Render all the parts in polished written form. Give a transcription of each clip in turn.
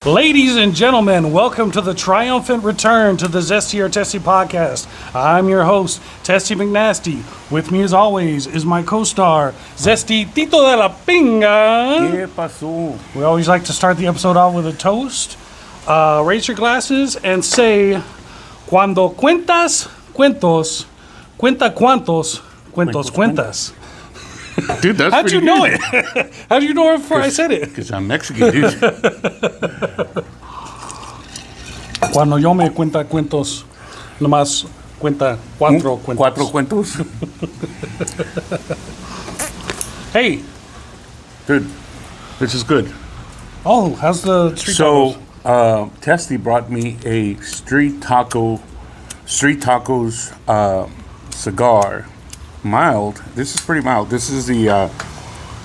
Ladies and gentlemen, welcome to the triumphant return to the Zesty or Testy podcast. I'm your host, Testy McNasty. With me as always is my co-star, Zesty Tito de la Pinga. ¿Qué pasó? We always like to start the episode off with a toast. Raise your glasses and say, Cuando cuentas cuentos, cuenta cuantos cuentos cuentas. Dude, that's How'd you pretty know good. it? How'd you know it before I said it? Because I'm Mexican, dude. Cuando yo me cuenta cuentos, nomás cuenta cuatro cuentos. Cuatro cuentos. Hey. Dude, this is good. Oh, how's the street tacos? Testy brought me a street tacos cigar. Mild. This is pretty mild. This is the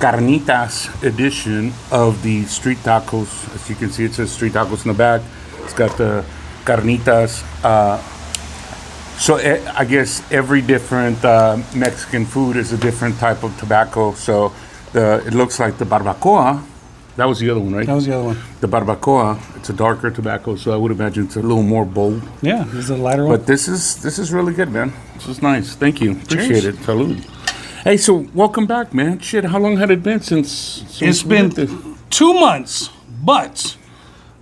Carnitas edition of the street tacos. As you can see, it says street tacos in the back. It's got the Carnitas. I guess every different Mexican food is a different type of tobacco. So it looks like the barbacoa. That was the other one, right? That was the other one. The barbacoa. It's a darker tobacco, so I would imagine it's a little more bold. Yeah, this is a lighter one. But this is really good, man. This is nice. Thank you. Appreciate Cheers. it. Salud. Hey, so welcome back, man. Shit, how long had it been since It's been 2 months, but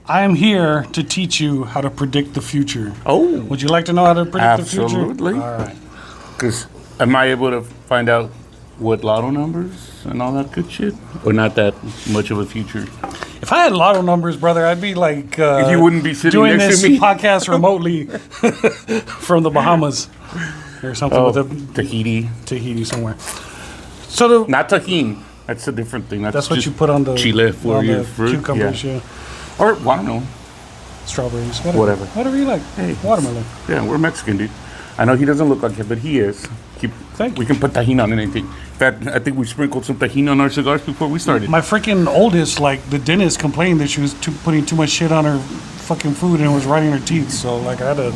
I am here to teach you how to predict the future. Oh, Would you like to know how to predict the future? absolutely. All right. Because am I able to find out what lotto numbers and all that good shit? Or not that much of a future? If I had lotto numbers, brother, I'd be like You wouldn't be sitting doing next this to me. podcast remotely from the Bahamas or something with a Tahiti somewhere. So Not tahini. That's a different thing. that's what just you put on the Chile for on your the fruit. cucumbers, yeah. Or, well, I don't know. Strawberries, Whatever. you like. Hey. Watermelon. Yeah, we're Mexican, dude. I know he doesn't look like it, but he is. Thank We you. can put tahini on anything. In fact, I think we sprinkled some tahini on our cigars before we started. My freaking oldest, like the dentist, complained that she was putting too much shit on her fucking food and it was rotting her teeth. So like we had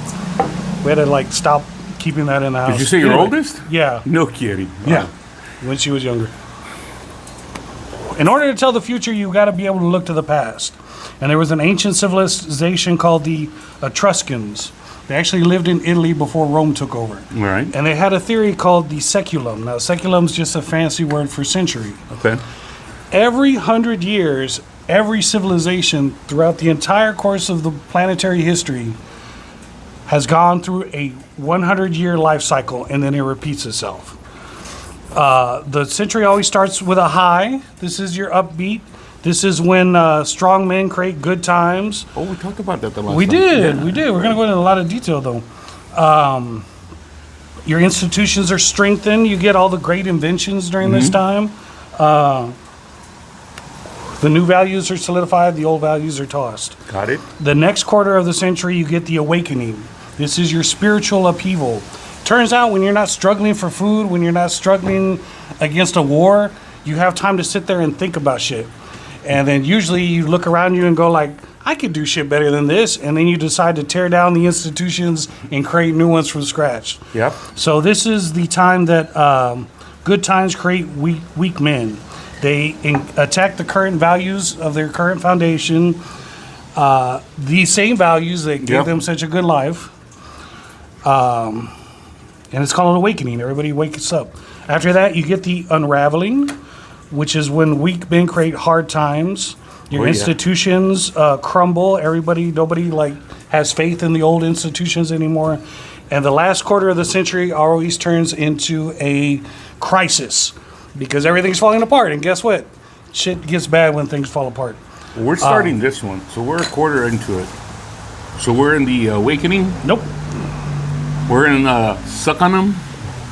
to like stop keeping that in the house. Did you say your Anyway, oldest? Yeah. No kidding. Yeah. Wow. When she was younger. In order to tell the future, you got to be able to look to the past. And there was an ancient civilization called the Etruscans. They actually lived in Italy before Rome took over. All right. And they had a theory called the seculum. Now, seculum is just a fancy word for century. Okay. Every 100 years, every civilization throughout the entire course of the planetary history has gone through a 100-year life cycle, and then it repeats itself. The century always starts with a high. This is your upbeat. This is when strong men create good times. Oh, we talked about that the last We time. did. Yeah. We did. We're going to go into a lot of detail, though. Your institutions are strengthened. You get all the great inventions during this time. The new values are solidified. The old values are tossed. Got it. The next quarter of the century, you get the awakening. This is your spiritual upheaval. Turns out when you're not struggling for food, when you're not struggling against a war, you have time to sit there and think about shit. And then usually you look around you and go like, I could do shit better than this. And then you decide to tear down the institutions and create new ones from scratch. Yep. So this is the time that good times create weak men. They attack the current values of their current foundation. These same values that gave them such a good life. And it's called an awakening. Everybody wakes up. After that, you get the unraveling, which is when weak men create hard times. Your institutions crumble. Nobody like has faith in the old institutions anymore. And the last quarter of the century always turns into a crisis because everything's falling apart. And guess what? Shit gets bad when things fall apart. Well, we're starting this one, so we're a quarter into it. So we're in the awakening. Nope. We're in suck on them.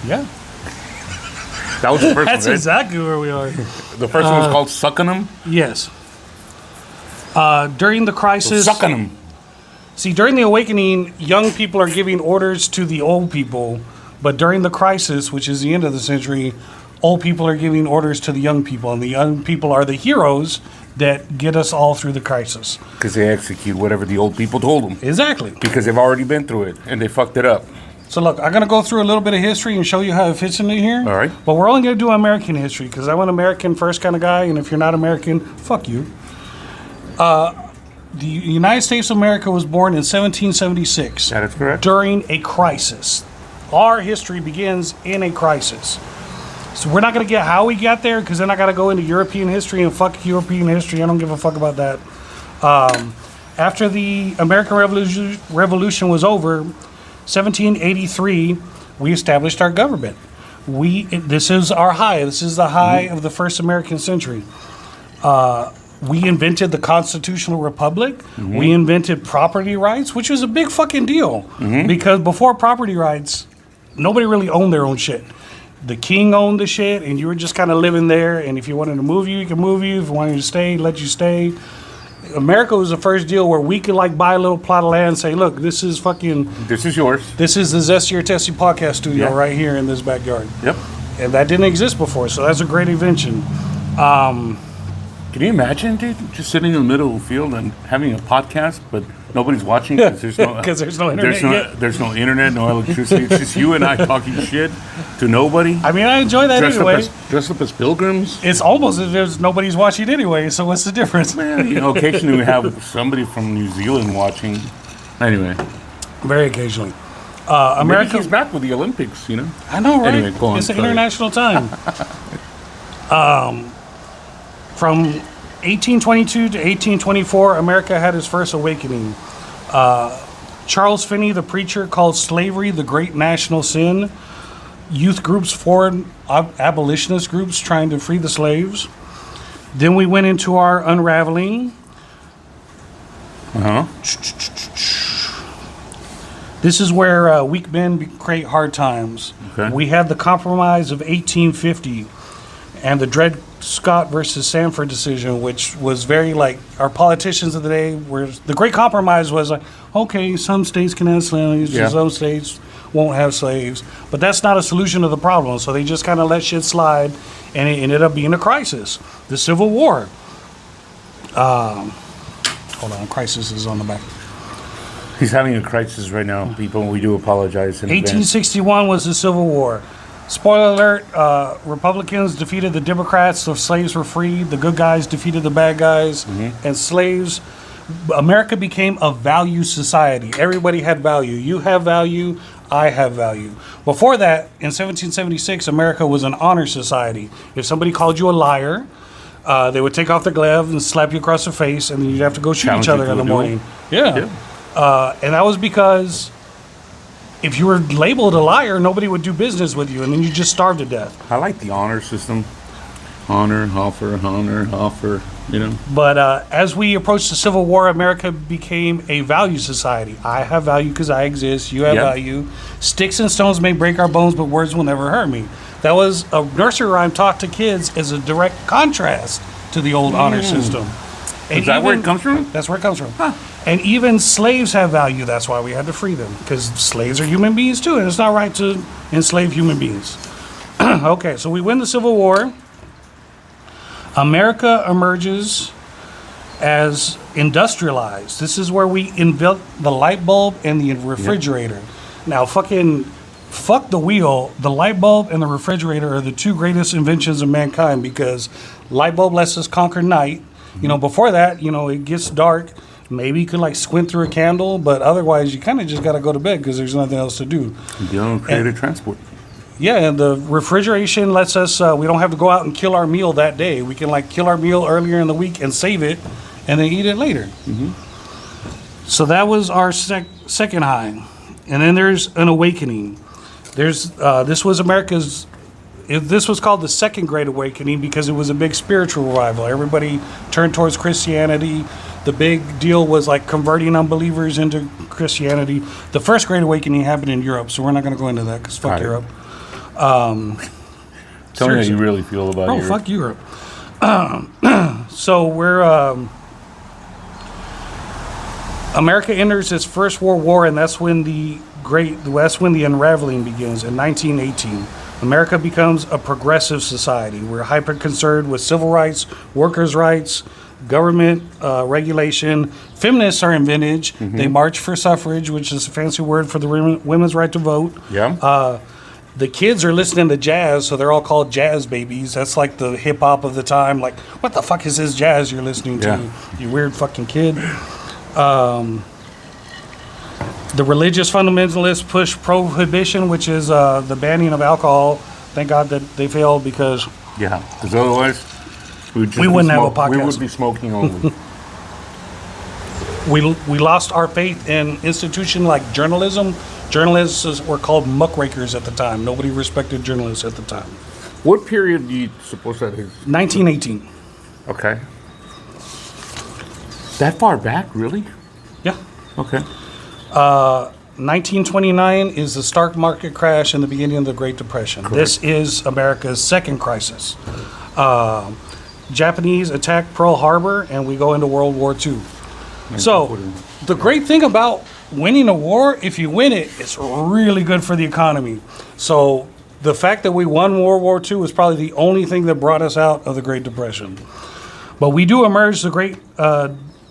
Yeah. That was the first That's one, right? exactly where we are. The first one was called suck on them. Yes. During the crisis... Suck on them. See, during the awakening, young people are giving orders to the old people, but during the crisis, which is the end of the century, old people are giving orders to the young people, and the young people are the heroes that get us all through the crisis. Because they execute whatever the old people told them. Exactly. Because they've already been through it, and they fucked it up. So look, I'm going to go through a little bit of history and show you how it fits into here. All right. But we're only going to do American history, because I'm an American first kind of guy, and if you're not American, fuck you. The United States of America was born in 1776. That is correct. During a crisis. Our history begins in a crisis. So we're not going to get how we got there, because then I got to go into European history, and fuck European history. I don't give a fuck about that. After the American Revolution was over, 1783, we established our government. This is our high. This is the high of the first American century. We invented the constitutional republic. We invented property rights, which was a big fucking deal. Because before property rights, nobody really owned their own shit. The king owned the shit, and you were just kind of living there. And if you wanted to move you could move you. If you wanted to stay, let you stay. America was the first deal where we could like buy a little plot of land and say, look, this is yours. This is the Zesty or Testy podcast studio right here in this backyard. Yep. And that didn't exist before, so that's a great invention. Can you imagine, dude, just sitting in the middle of the field and having a podcast, but nobody's watching because there's no internet. There's no internet, no electricity. It's just you and I talking shit to nobody. I mean, I enjoy that anyway. Dressed up as pilgrims. It's almost as if nobody's watching anyway. So what's the difference? Man, occasionally we have somebody from New Zealand watching. Anyway, very occasionally. America is back with the Olympics. I know, right? Anyway, go on. It's an international time. From 1822 to 1824, America had its first awakening. Charles Finney, the preacher, called slavery the great national sin. Youth groups formed abolitionist groups trying to free the slaves. Then we went into our unraveling. This is where weak men create hard times. Okay. We had the Compromise of 1850 and the Dred Scott versus Sanford decision, which was very like our politicians of the day. Where the Great Compromise was like, okay, some states can have slaves, some states won't have slaves, but that's not a solution to the problem. So they just kind of let shit slide, and it ended up being a crisis. The Civil War. Hold on, crisis is on the back. He's having a crisis right now, people. We do apologize in 1861 was the Civil War. Spoiler alert, Republicans defeated the Democrats, so slaves were freed. The good guys defeated the bad guys, and slaves. America became a value society. Everybody had value. You have value, I have value. Before that, in 1776, America was an honor society. If somebody called you a liar, they would take off their glove and slap you across the face, and then you'd have to go shoot each other in the morning. Yeah. And that was because if you were labeled a liar, nobody would do business with you, and then you just starve to death. I like the honor system. Honor, offer, But as we approached the Civil War, America became a value society. I have value because I exist. You have value. Sticks and stones may break our bones, but words will never hurt me. That was a nursery rhyme taught to kids as a direct contrast to the old honor system. Is that where it comes from? That's where it comes from. Huh. And even slaves have value. That's why we had to free them, because slaves are human beings too, and it's not right to enslave human beings. Okay, so we win the Civil War. America emerges as industrialized. This is where we invent the light bulb and the refrigerator. Now, fuck the wheel. The light bulb and the refrigerator are the two greatest inventions of mankind, because light bulb lets us conquer night. Before that, it gets dark. Maybe you could like squint through a candle, but otherwise you kind of just got to go to bed because there's nothing else to do. Creative transport. Yeah, and the refrigeration lets us, we don't have to go out and kill our meal that day. We can like kill our meal earlier in the week and save it and then eat it later. So that was our second high. And then there's an awakening. This was America's, this was called the Second Great Awakening because it was a big spiritual revival. Everybody turned towards Christianity. The big deal was like converting unbelievers into Christianity. The First Great Awakening happened in Europe, so we're not going to go into that because fuck Europe. Tell me how you really feel about Europe. Fuck Europe. So we're America enters its First World War, and that's when the unraveling begins in 1918. America becomes a progressive society. We're hyper concerned with civil rights, workers' rights, government regulation. Feminists are invented. They march for suffrage, which is a fancy word for the women's right to vote. The kids are listening to jazz, so they're all called jazz babies. That's like the hip hop of the time. Like, what the fuck is this jazz you're listening to, you weird fucking kid? The religious fundamentalists push prohibition, which is the banning of alcohol. Thank God that they failed because Yeah, because otherwise we wouldn't have a podcast. We would be smoking only. We lost our faith in institution like journalism. Journalists were called muckrakers at the time. Nobody respected journalists at the time. What period do you suppose that is? 1918. Okay. That far back, really? Yeah. Okay. 1929 is the stock market crash and the beginning of the Great Depression. Correct. This is America's second crisis. Japanese attack Pearl Harbor, and we go into World War II. So, the great thing about winning a war, if you win it, it's really good for the economy. So, the fact that we won World War II is probably the only thing that brought us out of the Great Depression. But we do emerge the Great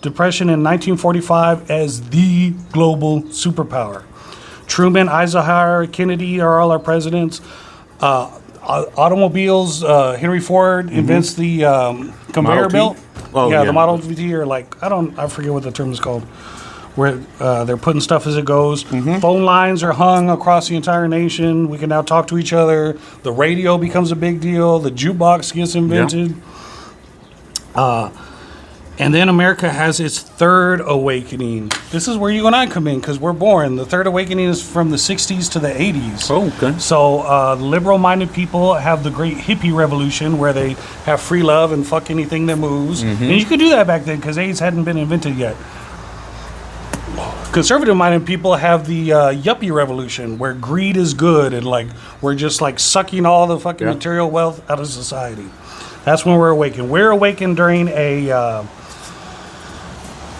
Depression in 1945 as the global superpower. Truman, Eisenhower, Kennedy are all our presidents. Automobiles, Henry Ford invents the conveyor Model T? belt. Oh, yeah, yeah. the Model T, or like, I forget what the term is called, where they're putting stuff as it goes. Phone lines are hung across the entire nation. We can now talk to each other. The radio becomes a big deal. The jukebox gets invented. And then America has its third awakening. This is where you and I come in because we're born. The third awakening is from the 60s to the 80s. Oh, okay. So liberal-minded people have the great hippie revolution where they have free love and fuck anything that moves. And you could do that back then because AIDS hadn't been invented yet. Conservative-minded people have the yuppie revolution where greed is good and like we're just like sucking all the fucking material wealth out of society. That's when we're awakened. We're awakened during a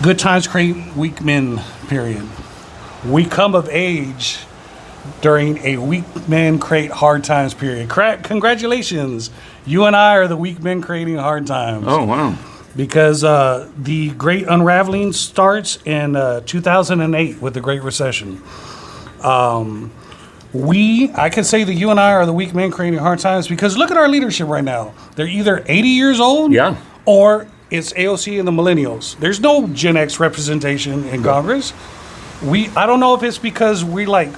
good times create weak men period. We come of age during a weak men create hard times period. Congratulations. You and I are the weak men creating hard times. Oh, wow. Because the great unraveling starts in 2008 with the Great Recession. I can say that you and I are the weak men creating hard times because look at our leadership right now. They're either 80 years old or it's AOC and the millennials. There's no Gen X representation in Congress. I don't know if it's because because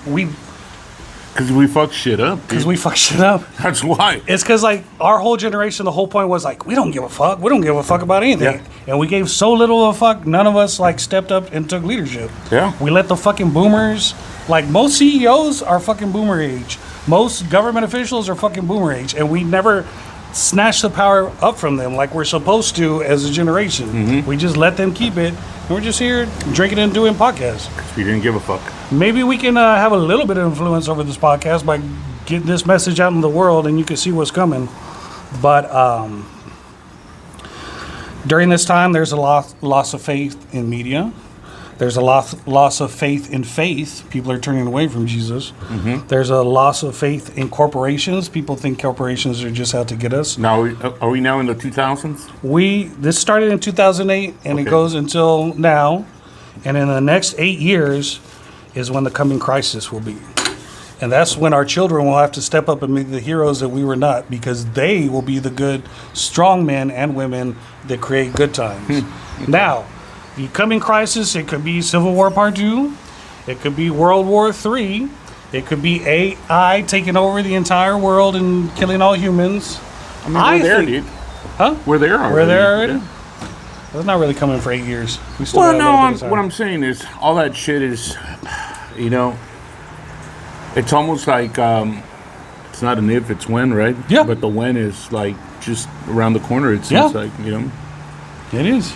we fuck shit up. Because we fuck shit up. That's why. It's because like our whole generation, the whole point was like, we don't give a fuck. We don't give a fuck about anything. Yeah. And we gave so little of a fuck, none of us like stepped up and took leadership. Yeah. We let the fucking boomers, like most CEOs are fucking boomer age. Most government officials are fucking boomer age. And we never snatch the power up from them like we're supposed to as a generation. We just let them keep it, and we're just here drinking and doing podcasts. We didn't give a fuck. Maybe we can have a little bit of influence over this podcast by getting this message out in the world, and you can see what's coming. But during this time, there's a loss of faith in media. There's a loss of faith in faith. People are turning away from Jesus. There's a loss of faith in corporations. People think corporations are just out to get us. Now, are we now in the 2000s? This started in 2008, and it goes until now. And in the next 8 years is when the coming crisis will be. And that's when our children will have to step up and be the heroes that we were not, because they will be the good, strong men and women that create good times. Now, the coming crisis, it could be Civil War Part 2. It could be World War 3. It could be AI taking over the entire world and killing all humans. I mean, we're there, dude. Huh? We're there already. We're there already? Yeah. That's not really coming for 8 years. We still Well, got a no, little bit of time. what I'm saying is all that shit is, it's almost like it's not an if, it's when, right? Yeah. But the when is like just around the corner, it seems like, It is.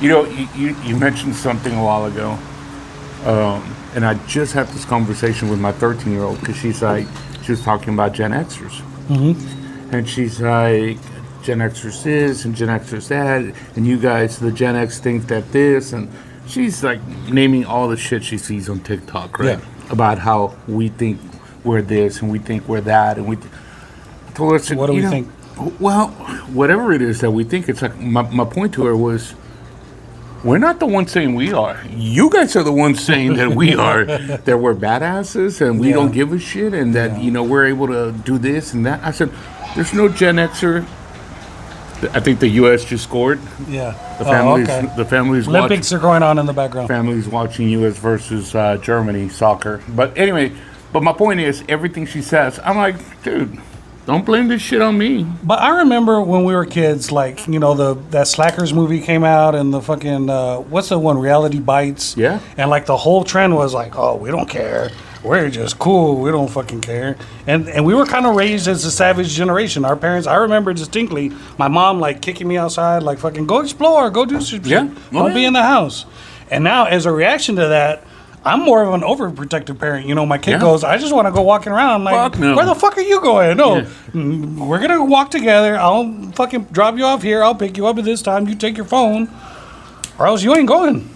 You mentioned something a while ago, and I just had this conversation with my 13-year-old because she was talking about Gen Xers. And she's like, Gen Xers this and Gen Xers that, and you guys, the Gen X think that this, and she's like naming all the shit she sees on TikTok, right? Yeah. About how we think we're this and we think we're that, and I told her, What do we think? Well, whatever it is that we think, it's like my point to her was, we're not the ones saying we are. You guys are the ones saying that we are, that we're badasses and we don't give a shit, and that we're able to do this and that. I said, there's no Gen Xer I think the U.S. just scored. Yeah. The families Olympics are going on in the background. Families watching U.S. versus Germany soccer. But anyway, but my point is, everything she says, I'm like, dude, don't blame this shit on me. But I remember when we were kids, like, you know, that Slackers movie came out and the fucking, what's the one, Reality Bites? Yeah. And like the whole trend was like, oh, we don't care. We're just cool. We don't fucking care. And we were kind of raised as a savage generation. Our parents, I remember distinctly my mom like kicking me outside, like fucking go explore, go do some shit. Don't be in the house. And now as a reaction to that, I'm more of an overprotective parent. You know, my kid goes, I just want to go walking around. I'm like, no. Where the fuck are you going? No, we're going to walk together. I'll fucking drop you off here. I'll pick you up at this time. You take your phone or else you ain't going.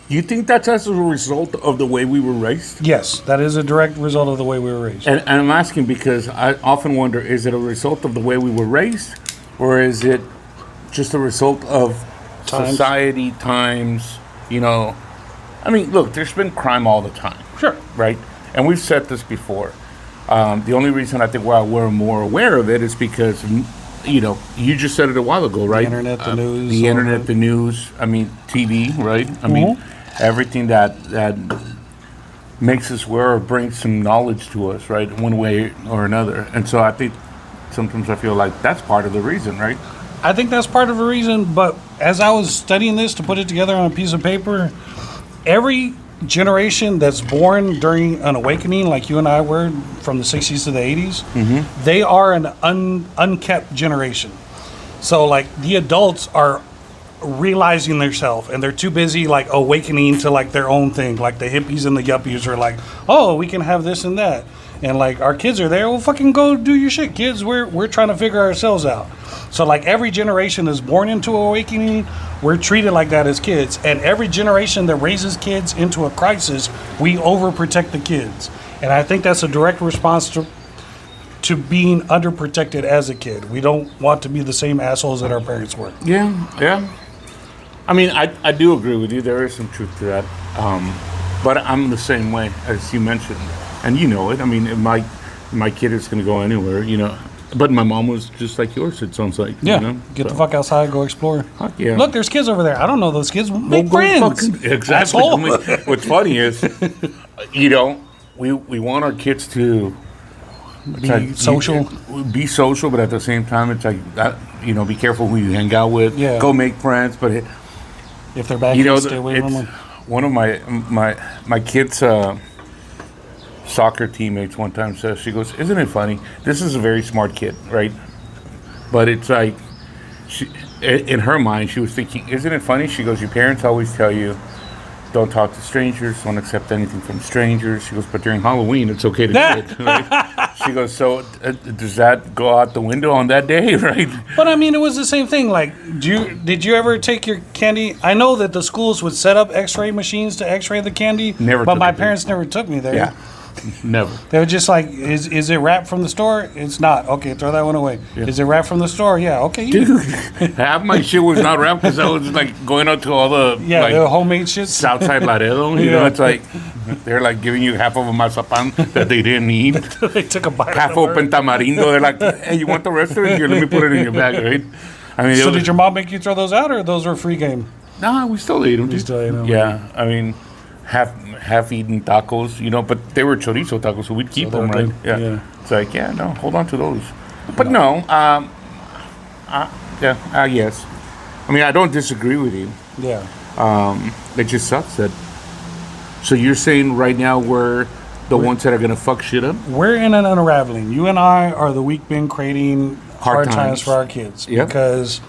You think that's as a result of the way we were raised? Yes, that is a direct result of the way we were raised. And I'm asking because I often wonder, is it a result of the way we were raised? Or is it just a result of society, times, you know? I mean, look, there's been crime all the time. Sure. Right? And we've said this before. The only reason I think we're more aware of it is because, you know, you just said it a while ago, right? The internet, the news. The internet, the news, I mean, TV, right? I mean, everything that makes us aware or brings some knowledge to us, right? One way or another. And so I think sometimes I feel like that's part of the reason, right? I think that's part of the reason, but as I was studying this to put it together on a piece of paper, every generation that's born during an awakening, like you and I were from the 60s to the 80s, they are an unkept generation. So, like, the adults are realizing themselves, and they're too busy, like, awakening to, like, their own thing. Like, the hippies and the yuppies are like, oh, we can have this and that. And, like, our kids are there, well, fucking go do your shit, kids. We're trying to figure ourselves out. So, like, every generation is born into awakening. We're treated like that as kids. And every generation that raises kids into a crisis, we overprotect the kids. And I think that's a direct response to being underprotected as a kid. We don't want to be the same assholes that our parents were. Yeah. I mean, I do agree with you. There is some truth to that. But I'm the same way, as you mentioned. And you know it. I mean, my kid is going to go anywhere, you know. But my mom was just like yours, it sounds like. Yeah, you know? Get the fuck outside, go explore. Fuck yeah. Look, there's kids over there. I don't know those kids. Make friends. Exactly. I mean, what's funny is, you know, we want our kids to be social. Be social, but at the same time, it's like, you know, be careful who you hang out with. Yeah. Go make friends. But if they're bad, you know, stay away from them. One of my kids' soccer teammates one time says, she goes, isn't it funny? This is a very smart kid, right? But it's like, in her mind, she was thinking, isn't it funny? She goes, your parents always tell you, don't talk to strangers, don't accept anything from strangers. She goes, but during Halloween, it's okay to do it, right? She goes, so does that go out the window on that day, right? But I mean, it was the same thing. Like, did you ever take your candy? I know that the schools would set up X-ray machines to X-ray the candy. But my parents never took me there. Yeah. Never. They were just like, is it wrapped from the store? It's not. Okay, throw that one away. Yeah. Is it wrapped from the store? Yeah, okay. Dude, half my shit was not wrapped because I was like going out to all the the homemade shit. Southside Laredo. You know, it's like they're like giving you half of a mazapan that they didn't need. They took a bite. Half open tamarindo. They're like, hey, you want the rest of it? Here, let me put it in your bag, right? I mean, so did your mom make you throw those out, or those were free game? No, we still ate them. We still ate them. Yeah, I mean, half-eaten tacos, you know, but they were chorizo tacos, so we'd keep them, right? Yeah. It's like, no, hold on to those. But yes. I mean, I don't disagree with you. Yeah. It just sucks that. So you're saying right now we're the ones that are going to fuck shit up? We're in an unraveling. You and I are the weak been creating hard times for our kids. Yep. Because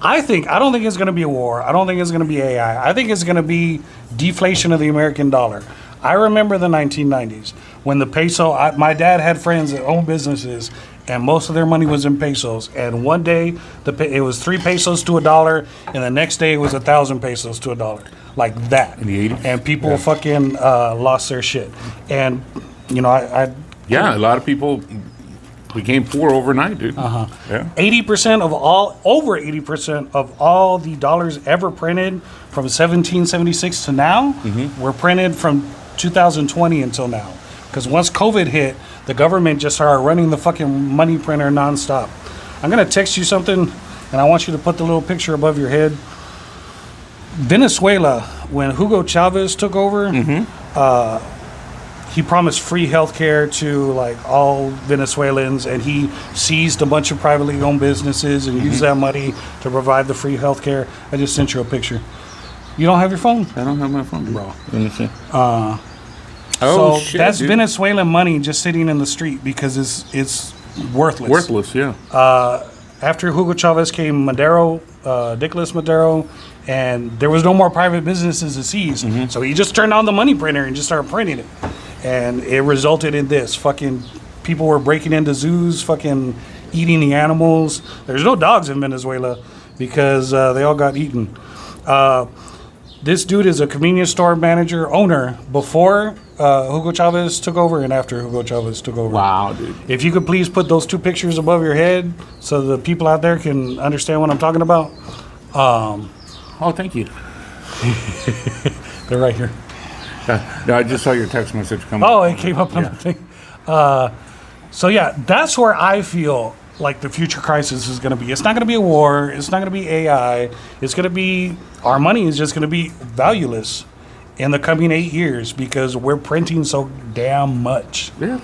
I don't think it's going to be a war. I don't think it's going to be AI. I think it's going to be deflation of the American dollar. I remember the 1990s when the peso, my dad had friends that owned businesses, and most of their money was in pesos. And one day, it was 3 pesos to $1, and the next day it was 1,000 pesos to $1. Like that. In the 80s? And people fucking lost their shit. And, you know, a lot of people became poor overnight, dude. Uh-huh. Yeah. 80% over 80% of all the dollars ever printed from 1776 to now were printed from 2020 until now. Because once COVID hit, the government just started running the fucking money printer nonstop. I'm going to text you something. and I want you to put the little picture above your head. Venezuela, when Hugo Chavez took over, he promised free health care to like all Venezuelans, and he seized a bunch of privately owned businesses and used that money to provide the free health care. I just sent you a picture. You don't have your phone? I don't have my phone, bro. Let me see. So shit, that's dude. Venezuelan money just sitting in the street because it's worthless. Worthless, yeah. After Hugo Chavez came Maduro, Nicolas Maduro, and there was no more private businesses to seize. So he just turned on the money printer and just started printing it. And it resulted in this. Fucking people were breaking into zoos, fucking eating the animals. There's no dogs in Venezuela because they all got eaten. This dude is a convenience store manager, owner, before Hugo Chavez took over and after Hugo Chavez took over. Wow, dude. If you could please put those two pictures above your head so the people out there can understand what I'm talking about. Oh, thank you. They're right here. No, I just saw your text message come Oh, up. it came up on the thing. So yeah, that's where I feel like the future crisis is going to be. It's not going to be a war. It's not going to be AI. It's going to be, our money is just going to be valueless in the coming 8 years because we're printing so damn much. Yeah.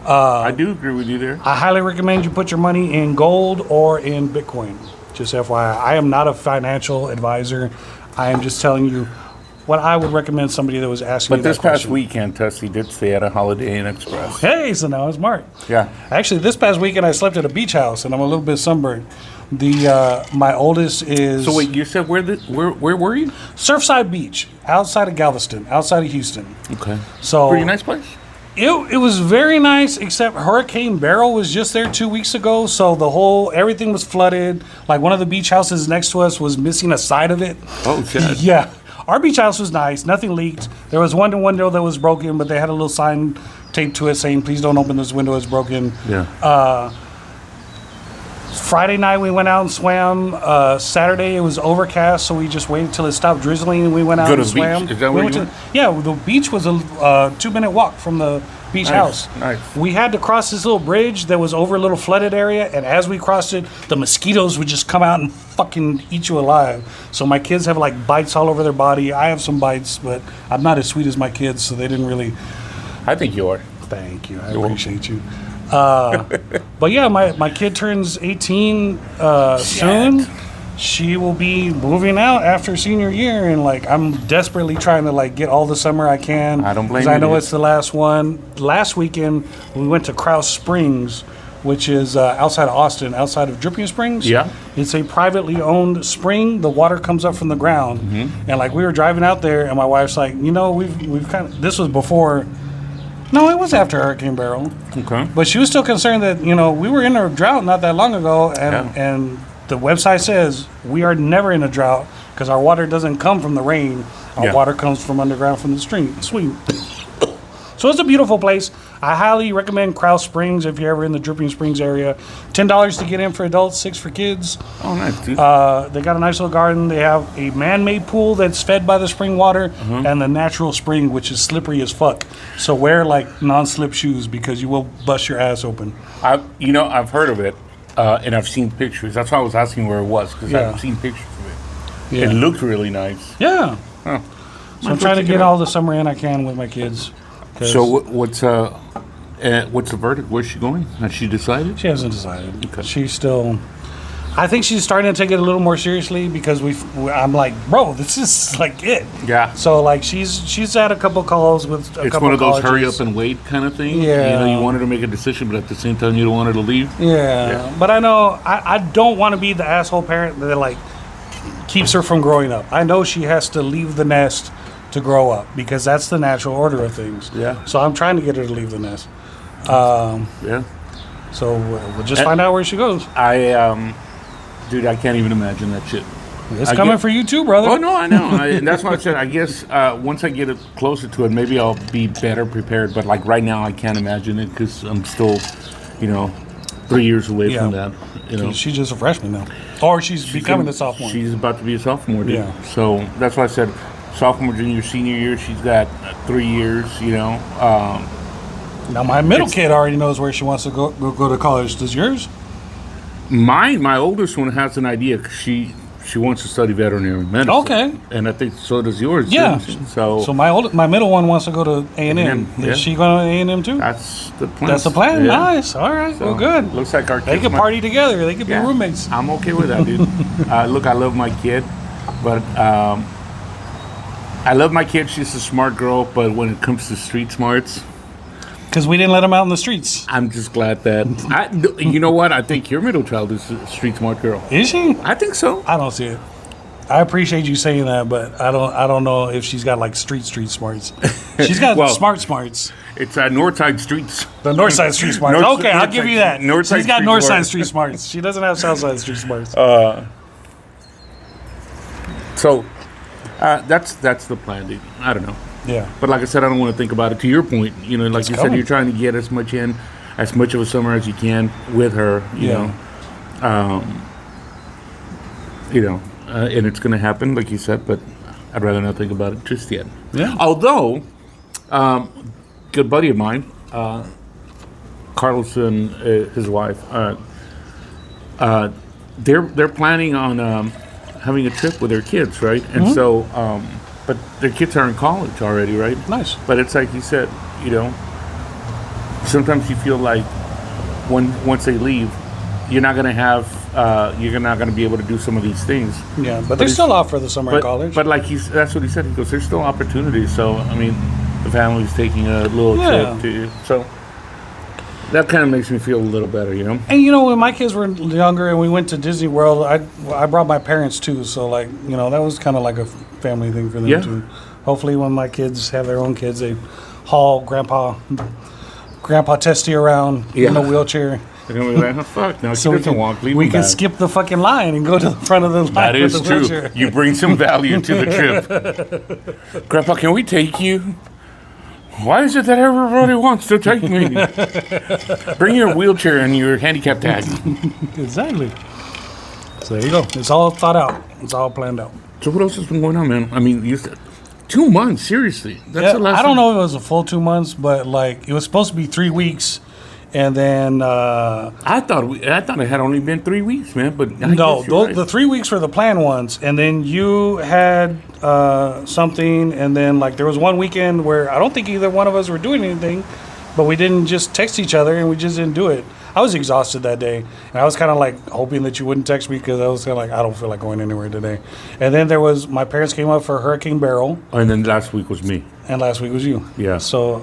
I do agree with you there. I highly recommend you put your money in gold or in Bitcoin. Just FYI, I am not a financial advisor. I am just telling you what I would recommend somebody that was asking me But that this past question. weekend, Tussy did stay at a Holiday Inn Express. Hey, so now it's Mark. Yeah. Actually, this past weekend I slept at a beach house, and I'm a little bit sunburned. My oldest is So wait, you said where were you? Surfside Beach, outside of Galveston, outside of Houston. Okay. So Pretty nice place. It was very nice, except Hurricane Beryl was just there 2 weeks ago, so everything was flooded. Like one of the beach houses next to us was missing a side of it. Oh shit. Yeah. Our beach house was nice. Nothing leaked. There was one window that was broken, but they had a little sign taped to it saying, "Please don't open this window. It's broken." Yeah. Friday night we went out and swam. Saturday it was overcast, so we just waited till it stopped drizzling and we went out Go to and the beach. swam. Is that where you went? Yeah, the beach was a 2-minute walk from the beach house. Nice. We had to cross this little bridge that was over a little flooded area, and as we crossed it, the mosquitoes would just come out and fucking eat you alive. So my kids have like bites all over their body. I have some bites, but I'm not as sweet as my kids, so they didn't really. I think you are. Thank you. I appreciate you. But yeah, my kid turns 18 soon. She will be moving out after senior year, and like I'm desperately trying to like get all the summer I can. I don't blame 'cause I you, know dude. it's the last one. Last weekend we went to Krause Springs, which is outside of Austin, outside of Dripping Springs. Yeah. It's a privately owned spring. The water comes up from the ground, and like we were driving out there, and my wife's like, we've kind of. This was before. No, it was after Hurricane Beryl. Okay. But she was still concerned that, we were in a drought not that long ago, and the website says we are never in a drought because our water doesn't come from the rain. Our water comes from underground from the stream. Sweet. So it's a beautiful place. I highly recommend Krause Springs if you're ever in the Dripping Springs area. $10 to get in for adults, $6 for kids. Oh, nice, dude. They got a nice little garden. They have a man-made pool that's fed by the spring water and the natural spring, which is slippery as fuck. So wear like non-slip shoes because you will bust your ass open. I've heard of it, and I've seen pictures. That's why I was asking where it was, because Yeah. I've seen pictures of it. Yeah. It looked really nice. Yeah. Huh. So I'm trying to get all the summer in I can with my kids. 'cause So what's the verdict? Where's she going? Has she decided? She hasn't decided. Okay. She's still. I think she's starting to take it a little more seriously because I'm like, bro, this is like it. Yeah. So like she's had a couple calls with a It's couple one of those hurry colleges. up and wait kind of thing. Yeah. You want her to make a decision, but at the same time, you don't want her to leave. Yeah. But I know I don't want to be the asshole parent that like keeps her from growing up. I know she has to leave the nest to grow up because that's the natural order of things. Yeah. So I'm trying to get her to leave the nest. Yeah. So we'll just find out where she goes. Dude, I can't even imagine that shit. It's coming for you too, brother. Oh, no, I know. And that's why I said, I guess once I get it closer to it, maybe I'll be better prepared. But like right now, I can't imagine it because I'm still, 3 years away from that. She's just a freshman now. Or she's becoming a sophomore. She's about to be a sophomore, dude. Yeah. So that's why I said sophomore, junior, senior year, she's got 3 years, Now my middle kid already knows where she wants to go to college. Does yours? My oldest one has an idea 'cause she wants to study veterinary medicine. Okay. And I think so does yours. Yeah. Too. So my middle one wants to go to A&M. A&M, Is she going to A&M too? that's the plan. That's the plan. Yeah. Nice. All right. So, well, good. Looks like our They kids could might- party together. They could Yeah, be roommates. I'm okay with that, dude. Look, I love my kid, but I love my kid. She's a smart girl, but when it comes to street smarts, Because we didn't let them out in the streets. I'm just glad that you know what? I think your middle child is a street smart girl. Is she? I think so. I don't see it. I appreciate you saying that, but I don't know if she's got like street smarts. She's got Well, smarts. It's Northside Streets. The north side street smarts. North- Okay, I'll Northside- give you that. Northside She's got street north side smarts. street smarts. She doesn't have south side street smarts. So that's the plan, dude. I don't know. Yeah. But like I said, I don't want to think about it. To your point, like It's you coming. said, you're trying to get as much of a summer as you can with her. You know, and it's going to happen, like you said. But I'd rather not think about it just yet. Yeah. Although, good buddy of mine, Carlos and his wife, they're planning on having a trip with their kids, right? And so, but their kids are in college already, right? Nice. But it's like you said, sometimes you feel like once they leave, you're not gonna have, you're not gonna be able to do some of these things. Yeah, but they're still off for the summer in college. But like that's what he said. He goes, there's still opportunities. So I mean, the family's taking a little Yeah. trip to, so that kind of makes me feel a little better, And when my kids were younger and we went to Disney World, I brought my parents too. So like that was kind of like a family thing for them Yeah. too. Hopefully, when my kids have their own kids, they haul Grandpa Testy around in a wheelchair. They're gonna be like, oh, fuck, no, So she doesn't walk. Leave we him can back. skip the fucking line and go to the front of the line That with is the true. wheelchair. You bring some value to the trip. Grandpa, can we take you? Why is it that everybody wants to take me? Bring your wheelchair and your handicap tag. Exactly. So there you go. It's all thought out. It's all planned out. So what else has been going on, man? I mean, 2 months, seriously. That's the last I don't time- know if it was a full 2 months, but like it was supposed to be 3 weeks, and then I thought it had only been 3 weeks, man. But I no, guess you're right. the 3 weeks were the planned ones, and then you had something, and then like there was one weekend where I don't think either one of us were doing anything, but we didn't just text each other, and we just didn't do it. I was exhausted that day, and I was kind of like hoping that you wouldn't text me because I was kind of like I don't feel like going anywhere today. And then there was my parents came up for Hurricane Beryl, And then last week was me. and last week was you. Yeah. So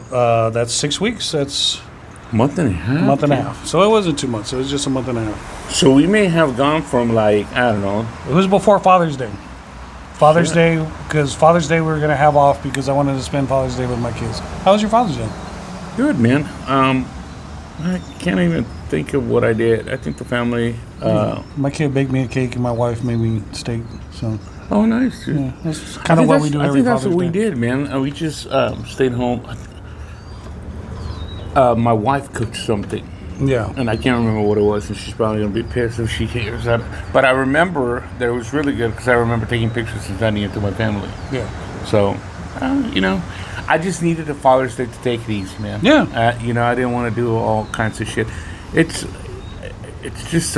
that's 6 weeks. That's Month and a half. a month and a half. So it wasn't 2 months. It was just a month and a half. So we may have gone from like, I don't know. It was before Father's Day. Father's Day, because Father's Day we were going to have off because I wanted to spend Father's Day with my kids. How was your Father's Day? Good, man. I can't even think of what I did. I think the family. My kid baked me a cake and my wife made me steak. So Oh, nice. Dude. yeah, that's kind of what we do I every think that's Father's what we Day. did, man. We just stayed home. My wife cooked something, Yeah. and I can't remember what it was, and she's probably gonna be pissed if she hears that. But I remember that it was really good because I remember taking pictures and sending it to my family. Yeah. So, I just needed a Father's Day to take it easy, man. Yeah. I didn't want to do all kinds of shit. It's just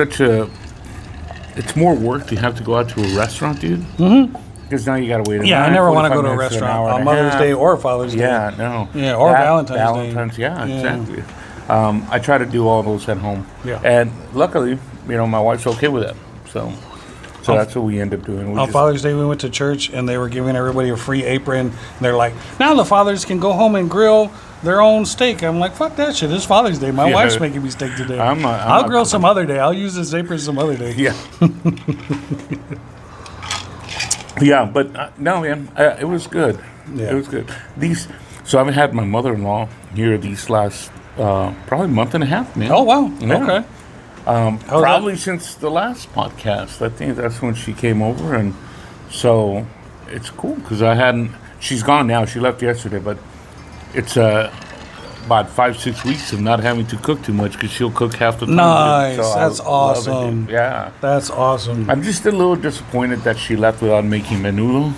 it's more work to have to go out to a restaurant, dude. Mm-hmm. Because now you gotta wait. Yeah, I never want to go to a restaurant on Mother's Day or Father's Day. Yeah, no. Yeah, or Valentine's Day. Yeah, Yeah. exactly. I try to do all those at home. Yeah. And luckily, my wife's okay with that. So that's what we end up doing. On Father's Day, we went to church and they were giving everybody a free apron. And they're like, now the fathers can go home and grill their own steak. I'm like, fuck that shit. It's Father's Day. My Yeah. wife's making me steak today. I'm I'll not- grill some other day. I'll use this apron some other day. Yeah. Yeah, but no, man, it was good. Yeah. It was good. So I've had my mother-in-law here these last probably month and a half, man. Oh, wow. Yeah. Okay. How's Probably since the last podcast. I think that's when she came over, and so it's cool because she's gone now. She left yesterday, but it's about 5-6 weeks of not having to cook too much because she'll cook half the time. Nice. So I That's love it, dude. awesome. Yeah. That's awesome. I'm just a little disappointed that she left without making menudo,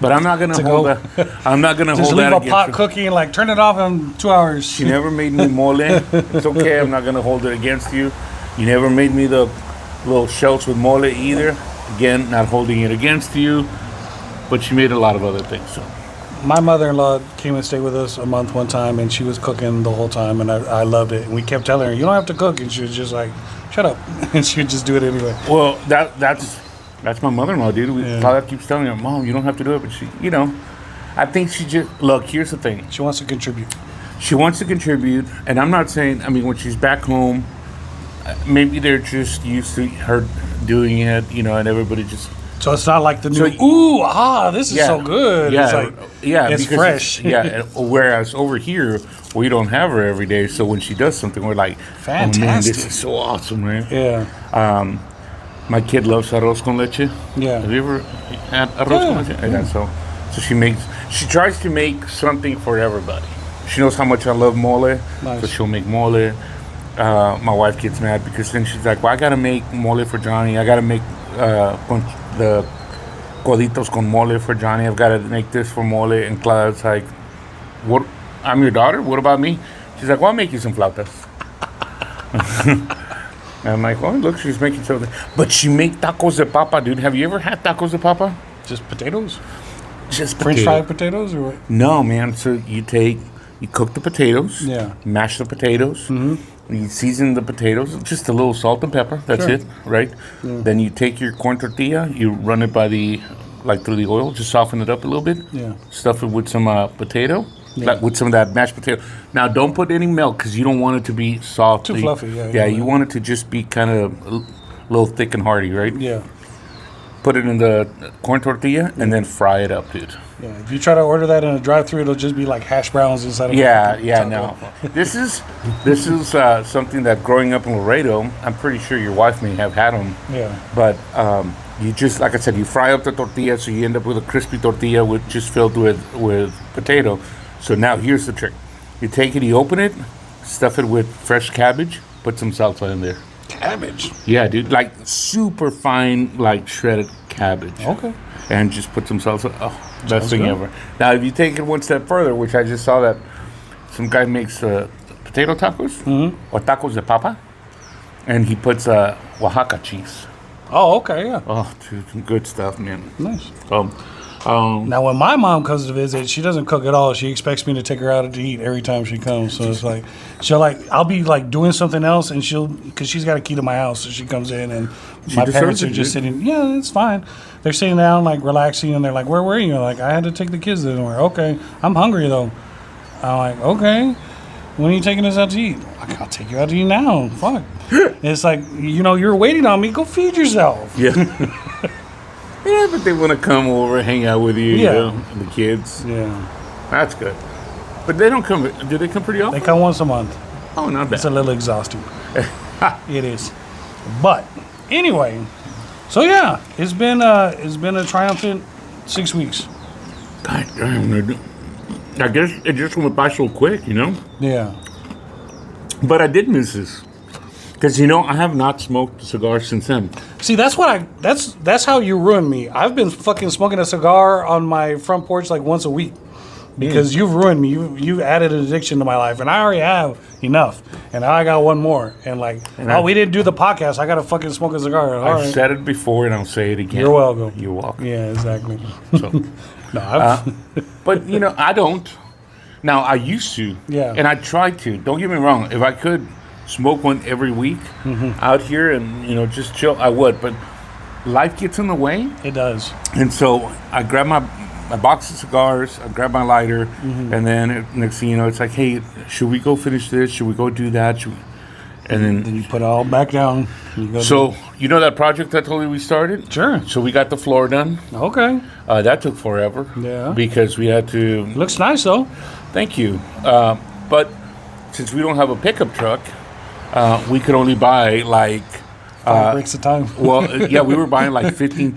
but I'm not gonna To hold go. that. I'm not gonna Just hold leave that a against pot her. cooking, like turn it off in 2 hours. She never made me mole. It's okay. I'm not gonna hold it against you. You never made me the little shells with mole either. Again, not holding it against you, but she made a lot of other things. So. My mother-in-law came and stayed with us a month one time, and she was cooking the whole time, and I loved it. And we kept telling her, "You don't have to cook," and she was just like, "Shut up," and she would just do it anyway. Well, that's my mother-in-law, dude. Claudia keeps telling her, "Mom, you don't have to do it," but she, I think she just look. Here's the thing. She wants to contribute. She wants to contribute, and I'm not saying. I mean, when she's back home, maybe they're just used to her doing it, and everybody just. So it's not like the new, this is so good. Yeah, it's like, it's fresh. Whereas over here, we don't have her every day. So when she does something, we're like, fantastic. Oh man, this is so awesome, right? Yeah. My kid loves arroz con leche. Yeah. Have you ever had arroz con leche? Yeah. So she tries to make something for everybody. She knows how much I love mole. Nice. So she'll make mole. My wife gets mad because then she's like, well, I got to make mole for Johnny. I got to make the coditos con mole for Johnny. I've got to make this for mole. And Claudia's like, what? I'm your daughter? What about me? She's like, well, I'll make you some flautas. And I'm like, well, look, she's making something. But she make tacos de papa, dude. Have you ever had tacos de papa? Just potatoes? Just French fried potatoes or what? No, man. So you cook the potatoes. Yeah. Mash the potatoes. Mm-hmm. You season the potatoes, just a little salt and pepper. That's it, right? Yeah. Then you take your corn tortilla, you run it through the oil, just soften it up a little bit. Yeah. Stuff it with some potato, with some of that mashed potato. Now, don't put any milk because you don't want it to be soft. Too fluffy, Yeah, you want it to just be kind of a little thick and hearty, right? Yeah. Put it in the corn tortilla and then fry it up, dude. Yeah, if you try to order that in a drive-thru, it'll just be like hash browns inside of no. This is something that growing up in Laredo, I'm pretty sure your wife may have had them. Yeah. But you just, like I said, you fry up the tortilla, so you end up with a crispy tortilla filled with potato. So now here's the trick: you take it, you open it, stuff it with fresh cabbage, put some salsa in there. Cabbage? Yeah, dude, like super fine, like shredded cabbage. Okay. And just put some salsa. Oh, best thing ever. Now, if you take it one step further, which I just saw that some guy makes potato tacos or tacos de papa, and he puts Oaxaca cheese. Oh, okay, yeah. Oh, dude, good stuff, man. Nice. Now, when my mom comes to visit, she doesn't cook at all. She expects me to take her out to eat every time she comes. So it's like, I'll be like doing something else, and because she's got a key to my house, so she comes in, and my parents are just sitting. Yeah, it's fine. They're sitting down, like relaxing, and they're like, "Where were you?" Like, I had to take the kids somewhere. Okay, I'm hungry though. I'm like, okay. When are you taking us out to eat? Like, I'll take you out to eat now. Fuck. It's like, you're waiting on me. Go feed yourself. Yeah. Yeah, but they want to come over, hang out with you, and the kids. Yeah. That's good. But they don't come, do they come pretty often? They come once a month. Oh, not bad. It's a little exhausting. It is. But, anyway, so yeah, it's been a triumphant 6 weeks. God damn, I guess it just went by so quick, Yeah. But I did miss this. Because, I have not smoked a cigar since then. See, that's how you ruined me. I've been fucking smoking a cigar on my front porch like once a week. Because you've ruined me. You've added an addiction to my life. And I already have enough. And now I got one more. And we didn't do the podcast. I got to fucking smoke a cigar. I've said it before and I'll say it again. You're welcome. You're welcome. Yeah, exactly. So, but, I don't. Now, I used to. Yeah. And I tried to. Don't get me wrong. If I could smoke one every week out here and, just chill, I would. But life gets in the way. It does. And so I grab my box of cigars, I grab my lighter, and then next thing you know, it's like, hey, should we go finish this? Should we go do that? And then you put it all back down. So, that project I told you we started? Sure. So we got the floor done. Okay. That took forever. Yeah. Because we had to... Looks nice, though. Thank you. But since we don't have a pickup truck, we could only buy like 5 bricks at a time. Well, yeah, we were buying like 15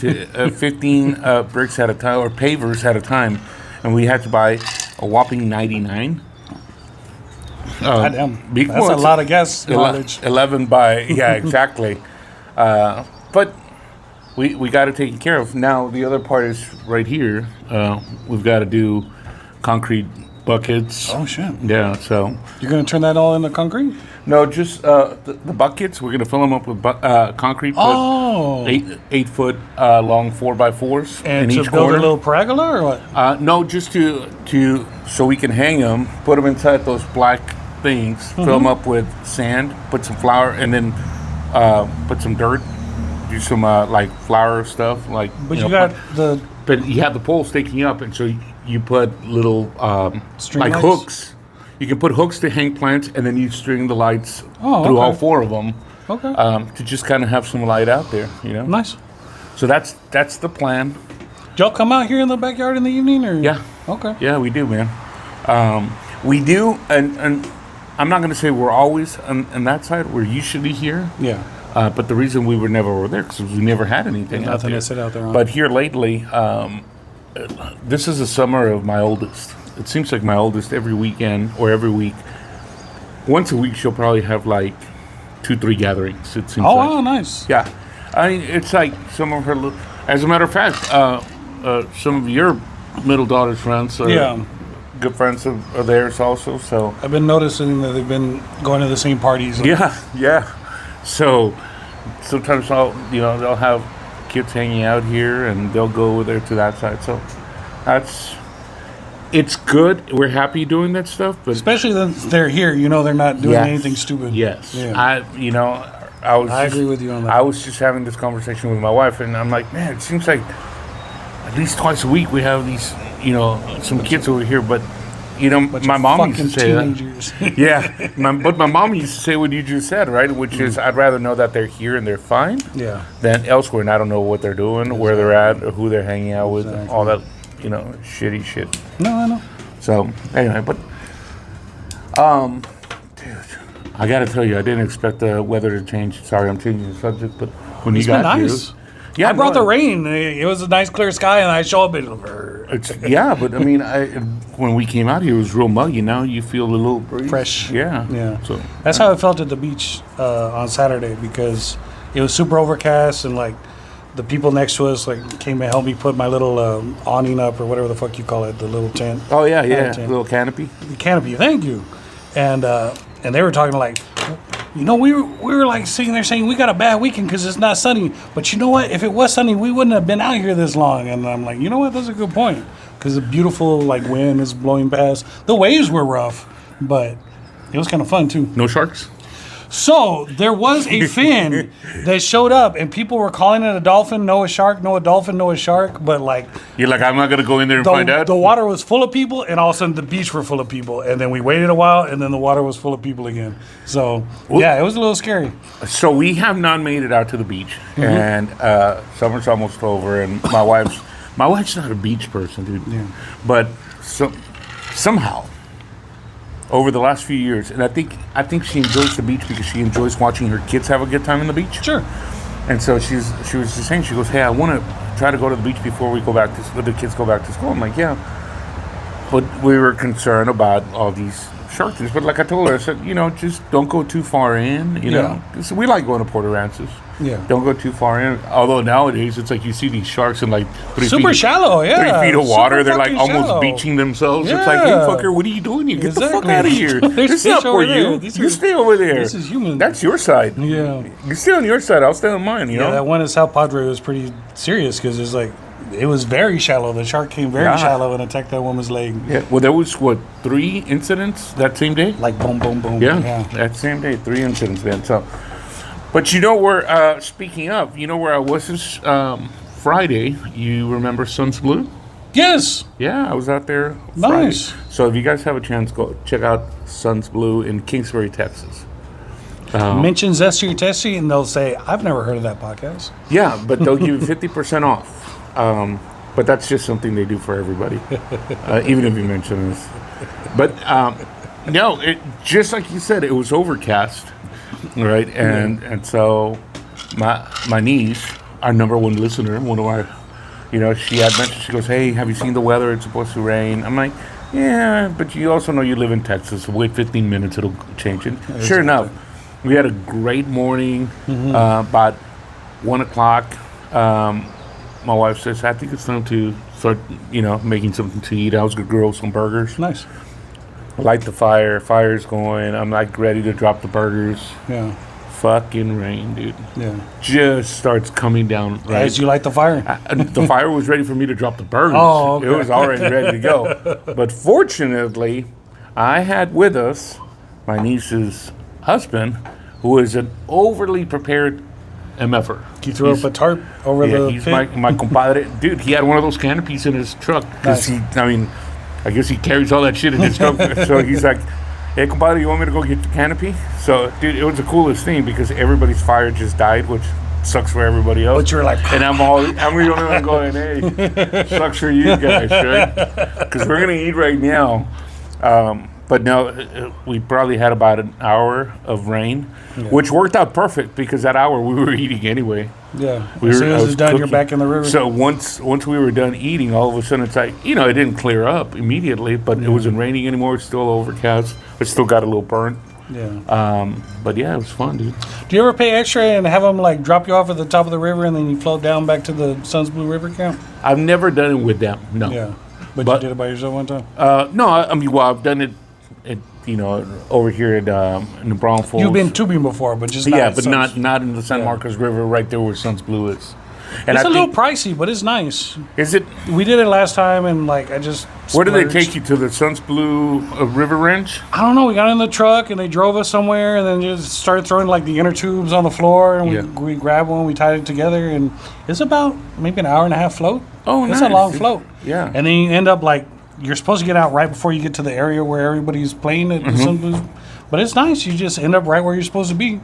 bricks at a time, or pavers at a time, and we had to buy a whopping 99. Goddamn, that's a lot of gas mileage. 11 by exactly. But we got it taken care of. Now the other part is right here. We've got to do concrete buckets. Oh, shit. Yeah, so You're going to turn that all into concrete? no, just the buckets. We're gonna fill them up with concrete. Oh. 8 foot long 4x4s And in to each build corner. a little pergola or what? No, just to so we can hang them, put them inside those black things, fill them up with sand, put some flour, and then put some dirt. Do some like flour stuff, like. But you got the But you have the pole sticking up, and so you put little String like lights? hooks. You can put hooks to hang plants, and then you string the lights Oh, through okay. all 4 of them Okay. to just kind of have some light out there, you know. Nice. So that's the plan. Did y'all come out here in the backyard in the evening? Or? Yeah. Okay. Yeah, we do, man. We do, and I'm not going to say we're always on that side. We're usually here. Yeah. But the reason we were never over there because we never had anything out Nothing there. to sit out there on. But here lately, this is the summer of my oldest. It seems like my oldest every weekend or every week. Once a week, she'll probably have like 2-3 gatherings. It seems Oh, like. wow, nice. Yeah, I mean, it's like some of her. As a matter of fact, some of your middle daughter's friends are Yeah. good friends of theirs also. So I've been noticing that they've been going to the same parties. yeah. So sometimes they'll have kids hanging out here, and they'll go over there to that side. So it's good. We're happy doing that stuff, but Especially since they're here, they're not doing Yes. anything stupid. yes, Yeah. I agree with you on that. I was just having this conversation with my wife, and I'm like, man, it seems like at least twice a week we have these, some kids over here. But my mom used to say teenagers. that. Yeah, but my mom used to say what you just said, right? Which is, I'd rather know that they're here and they're fine Yeah. than elsewhere, and I don't know what they're doing, where they're at, or who they're hanging out with, Exactly. all that, shitty shit. No, I know. So anyway, but dude, I gotta tell you, I didn't expect the weather to change. Sorry, I'm changing the subject, but when It's you been got nice. here, yeah, I brought no, the rain. It was a nice clear sky, and I show up and Yeah, but I mean, when we came out here, it was real muggy. Now you feel a little breeze. Fresh. Yeah, Yeah. So That's how I felt at the beach on Saturday, because it was super overcast, and like the people next to us like came and helped me put my little awning up, or whatever the fuck you call it, the little tent. oh yeah, tent. little canopy. The canopy. Thank you. And they were talking like, we were like sitting there saying we got a bad weekend because it's not sunny. But you know what? If it was sunny, we wouldn't have been out here this long. And I'm like, you know what? That's a good point, because the beautiful like wind is blowing past. The waves were rough, but it was kind of fun too. No sharks. So there was a fin that showed up, and people were calling it a dolphin. No, a shark. No, a dolphin. No, a shark. But like You're like, I'm not gonna go in there and find out. the water was full of people, and all of a sudden the beach were full of people, and then we waited a while, and then the water was full of people again. So yeah, it was a little scary. So we have not made it out to the beach, and summer's almost over, and my wife's not a beach person, dude. Yeah. But somehow, over the last few years, and I think she enjoys the beach because she enjoys watching her kids have a good time on the beach. Sure. And so she was just saying, she goes, hey, I want to try to go to the beach before we go back to the kids go back to school. I'm like, yeah. But we were concerned about all these shark things. But like I told her, I said, just don't go too far in. Yeah. 'Cause we like going to Port Aransas. Yeah. Don't go too far in. Although nowadays it's like you see these sharks in like 3 Super feet, shallow, yeah. 3 feet of water. Super They're like fucking almost shallow. beaching themselves. It's like, hey Yeah. fucker, what are you doing here? Get the fuck Exactly. out of here. There's This is not fish over for there. you. These You are- stay over there. This is human. That's your side. Yeah. You stay on your side. I'll stay on mine. You Yeah, know. that one in South Padre was pretty serious, because it's like it was very shallow. The shark came very Yeah. shallow and attacked that woman's leg. Yeah. Well, there was 3 incidents that same day. Like boom, boom, boom. Yeah, that same day, 3 incidents, man. So, but where? Speaking of, where I was this Friday. You remember Suns Blue? Yes. Yeah, I was out there Friday. Nice. So if you guys have a chance, go check out Suns Blue in Kingsbury, Texas. Mention Zesty or Testy, and they'll say, I've never heard of that podcast. Yeah, but they'll give you 50% off. But that's just something they do for everybody, even if you mention this. But no, just like you said, it was overcast, right? And so my niece, our number one listener, one of our, she had mentioned, she goes, hey, have you seen the weather? It's supposed to rain. I'm like, yeah, but you also know you live in Texas. Wait 15 minutes, it'll change it. Sure enough, we had a great morning. About 1 o'clock. My wife says, I think it's time to start, making something to eat. I was going to grill some burgers. Nice. light the fire. Fire's going. I'm like ready to drop the burgers. Yeah. Fucking rain, dude. Yeah. Just starts coming down. Right? As you light the fire. The fire was ready for me to drop the burgers. Oh, okay. It was already ready to go. But fortunately, I had with us my niece's husband, who is an overly prepared MFer. You threw up a tarp over the he's pit? my compadre. Dude, he had one of those canopies in his truck. Because Nice. I guess he carries all that shit in his truck. So he's like, hey, compadre, you want me to go get the canopy? So, dude, it was the coolest thing because everybody's fire just died, which sucks for everybody else. But you were like, and I'm the only one going, hey, sucks for you guys, right? Because we're going to eat right now. But no, we probably had about an hour of rain, which worked out perfect because that hour we were eating anyway. yeah. As soon as it's done, you're back in the river. So once we were done eating, all of a sudden it's like, it didn't clear up immediately, but it wasn't raining anymore. It's still overcast. It still got a little burnt. Yeah. But yeah, it was fun, dude. Do you ever pay extra and have them like drop you off at the top of the river and then you float down back to the Suns Blue River camp? I've never done it with them, no. Yeah. But you did it by yourself one time? No, I've done it over here at in the Braunfels. You've been tubing before, but just not at but Suns. not in the San Marcos River right there where Suns Blue is. And It's I a little think, pricey, but it's nice. is it? We did it last time, and like I just. Where did they splurged. take you to? The Suns Blue River Ranch? I don't know. We got in the truck and they drove us somewhere, and then just started throwing like the inner tubes on the floor, and we grabbed one, we tied it together, and it's about maybe an hour and a half float. Oh, it's nice. a long float. Yeah. And then you end up like you're supposed to get out right before you get to the area where everybody's playing at the Sun Blues. But it's nice. You just end up right where you're supposed to be.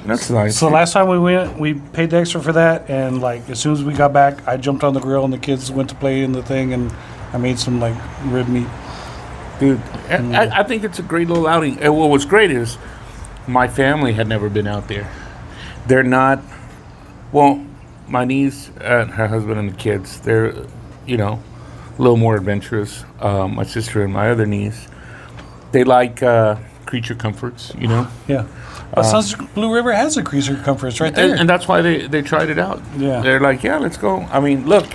That's nice. So last time we went, we paid the extra for that, and like as soon as we got back, I jumped on the grill and the kids went to play in the thing, and I made some like rib meat. Dude, I think it's a great little outing. And what was great is my family had never been out there. They're not, well, my niece and her husband and the kids, they're, a little more adventurous. My sister and my other niece, they like creature comforts, Yeah. But Suns Blue River has a creature comforts right there. And that's why they tried it out. Yeah. They're like, yeah, let's go. I mean, look,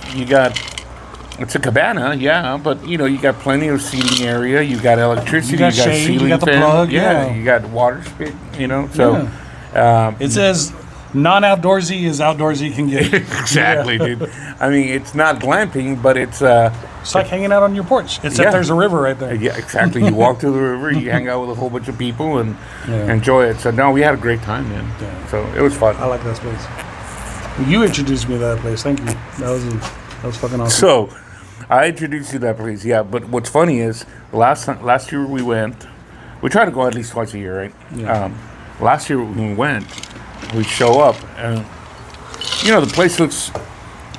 it's a cabana, yeah, but you got plenty of seating area. You got electricity. You got shade, you ceiling got the fan. plug, Yeah, yeah. you got water spit. So It says non-outdoorsy as outdoorsy can get. exactly, dude. I mean, it's not glamping, but it's It's like hanging out on your porch, except there's a river right there. yeah, exactly. You walk to the river, you hang out with a whole bunch of people, and Yeah. enjoy it. So no, we had a great time, man. Yeah. So it was fun. I like that place. You introduced me to that place. Thank you. That was fucking awesome. So, I introduced you to that place, yeah. But what's funny is last year we went. We try to go at least twice a year, right? Yeah. Last year when we went, we show up and the place looks.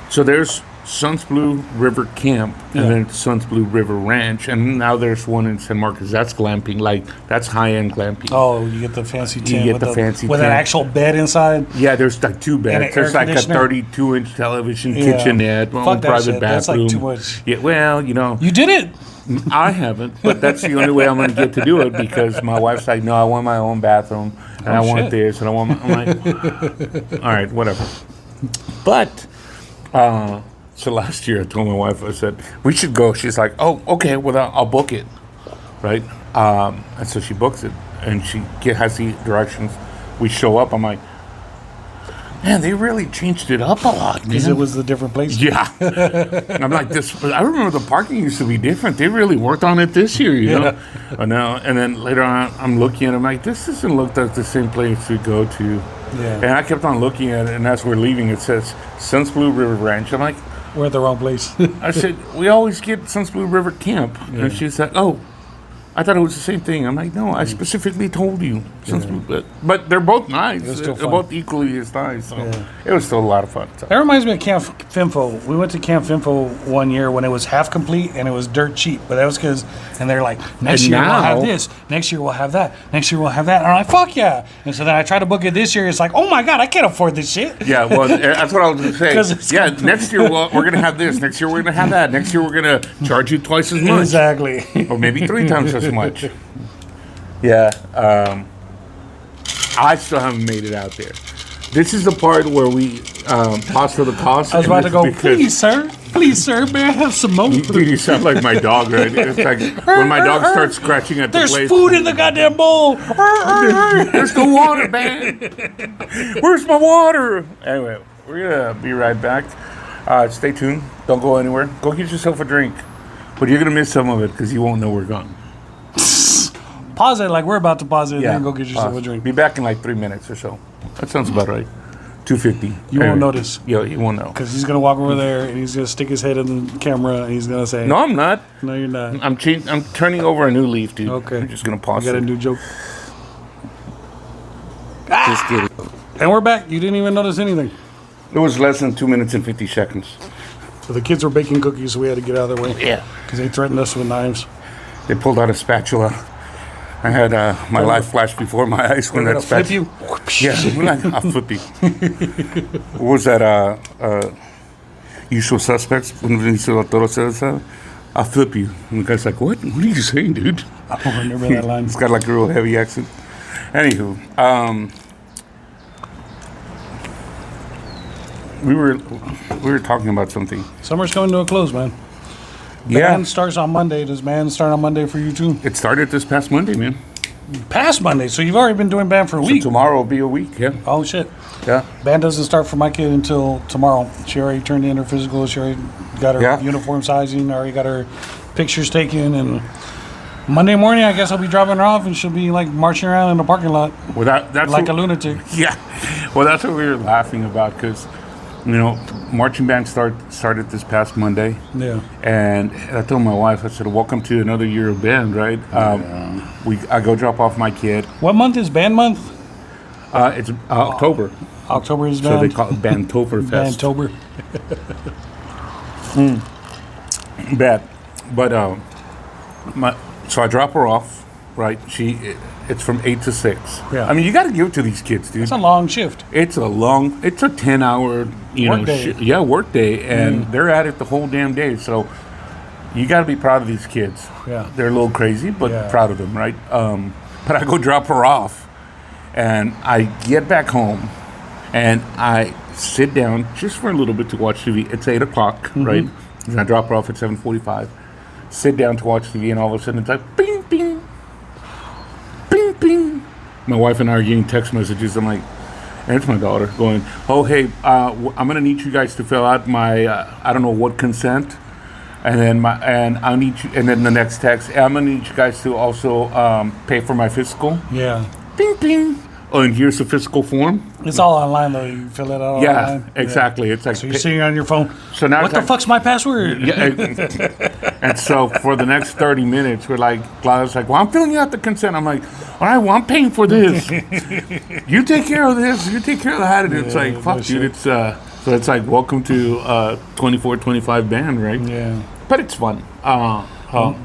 So there's Suns Blue River Camp and then Suns Blue River Ranch, and now there's one in San Marcos. That's glamping, like that's high-end glamping. Oh, you get the fancy tent. get the fancy with an tent. actual bed inside. Yeah, there's like two And beds. an There's air like a conditioner. 32-inch television, Yeah. kitchenette, Fuck own that private shit. bathroom. That's like too much. Yeah, well, You did it. I haven't, but that's the only way I'm going to get to do it because my wife's like, no, I want my own bathroom, and I want shit. this, and I want. I'm like, all right, whatever. But so last year I told my wife, I said we should go. She's like, oh, okay, well I'll book it, right? And so she books it, and she has the directions. We show up. I'm like, man, they really changed it up a lot. Because man. it was the different place. Yeah. I'm like this. I remember the parking used to be different. They really worked on it this year, you know. And then later on, I'm looking at it. I'm like, this doesn't look like the same place we go to. Yeah. And I kept on looking at it, and as we're leaving, it says Suns Blue River Ranch. I'm like, We're at the wrong place. I said, we always get Suns Blue River Camp. And she's like, oh, I thought it was the same thing. I'm like, no, I specifically told you. But they're both nice. It was still They're fun. both equally as nice. So it was still a lot of fun. So. That reminds me of Camp Finfo. We went to Camp Finfo one year when it was half complete and it was dirt cheap. But that was because, and they're like, next And year we'll have now- this. Next year we'll have that. Next year we'll have that. And I'm like, fuck yeah. And so then I tried to book it this year. It's like, oh my God, I can't afford this shit. Yeah, well, that's what I was going to 'Cause say. it's Yeah, next year we're going to have this. Next year we're going to have that. Next year we're going to charge you twice as much. Exactly. Or maybe 3 times as much. Yeah. I still haven't made it out there. This is the part where we pause for the cost. I was about to and go, it's because please, sir. Please, sir, may I have some more? Dude, you sound like my dog, right? It's like when my dog starts scratching at the There's plate. food in the goddamn bowl. There's the water, man. Where's my water? Anyway, we're gonna be right back. Stay tuned. Don't go anywhere. Go get yourself a drink. But you're gonna miss some of it because you won't know we're gone. Pause it like we're about to pause it, and Yeah. then go get yourself a drink. Be back in like 3 minutes or so. That sounds about right. 2:50. You won't notice. Yeah, you won't know. Because he's going to walk over there, and he's going to stick his head in the camera, and he's going to say, No, I'm not. No, you're not. I'm turning over a new leaf, dude. Okay. I'm just gonna pause You got it. a new joke. Just kidding. And we're back. You didn't even notice anything. It was less than 2 minutes and 50 seconds. So the kids were baking cookies, so we had to get out of their way. Yeah. Because they threatened us with knives. They pulled out a spatula. I had my life flash before my eyes when They're that going to flip spatula. you. Yeah, I'll flip you. What was that? Usual Suspects? When Benicio del Toro says, I'll flip you. And the guy's like, what? What are you saying, dude? I don't remember that line. It's got like a real heavy accent. Anywho, we were talking about something. Summer's coming to a close, man. Yeah, Band starts on Monday. Does band start on Monday for you too? it started this past Monday, man. Past Monday, so you've already been doing band for a So week. tomorrow will be a week. Yeah, Oh shit! yeah. Band doesn't start for my kid until tomorrow. She already turned in her physical. She already got her Yeah. uniform sizing. Already got her pictures taken. And Monday morning, I guess I'll be dropping her off, and she'll be like marching around in the parking lot Well, that's like what, a lunatic. Yeah. Well, that's what we were laughing about because, marching band started this past Monday. Yeah. And I told my wife, I said, welcome to another year of band, right? I go drop off my kid. What month is band month? It's October. October is So band. they call it Bandtoberfest. Bandtober. Bad. But, so I drop her off, right? It's from 8 to 6. Yeah. I mean, you got to give it to these kids, dude. It's a long shift. It's a 10-hour, Work day. work day, and they're at it the whole damn day. So you got to be proud of these kids. Yeah. They're a little crazy, but Yeah. proud of them, right? But I go drop her off, and I get back home, and I sit down just for a little bit to watch TV. It's 8 o'clock, right? And I drop her off at 7:45. Sit down to watch TV, and all of a sudden it's like, bing, bing, bing, bing. My wife and I are getting text messages. I'm like, and it's my daughter going, oh, hey, I'm going to need you guys to fill out my, I don't know what consent. And then I'll need you, and then the next text, I'm going to need you guys to also pay for my physical. Yeah. Bing, bing. Oh, and here's the physical form. It's all online though. You fill it out Yeah, online. exactly. It's like, So you're sitting on your phone. So now What it's the like- fuck's my password? yeah, and so for the next 30 minutes, we're like, Claudia's like, well, I'm filling out the consent. I'm like, all right, well, I'm paying for this. You take care of this. You take care of that. And it's Yeah, like, no fuck, shit. dude. It's so it's like, welcome to 24-25 band, right? Yeah. But it's fun.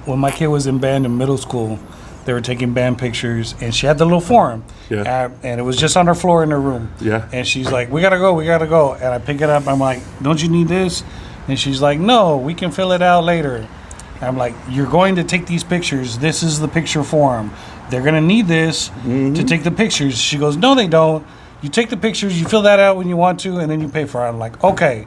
When my kid was in band in middle school, they were taking band pictures, and she had the little form. Yeah. And it was just on her floor in her room. Yeah. And she's like, we gotta go. And I pick it up. I'm like, don't you need this? And she's like, no, we can fill it out later. I'm like, you're going to take these pictures. This is the picture form. They're going to need this to take the pictures. She goes, no, they don't. You take the pictures, you fill that out when you want to, and then you pay for it. I'm like, okay.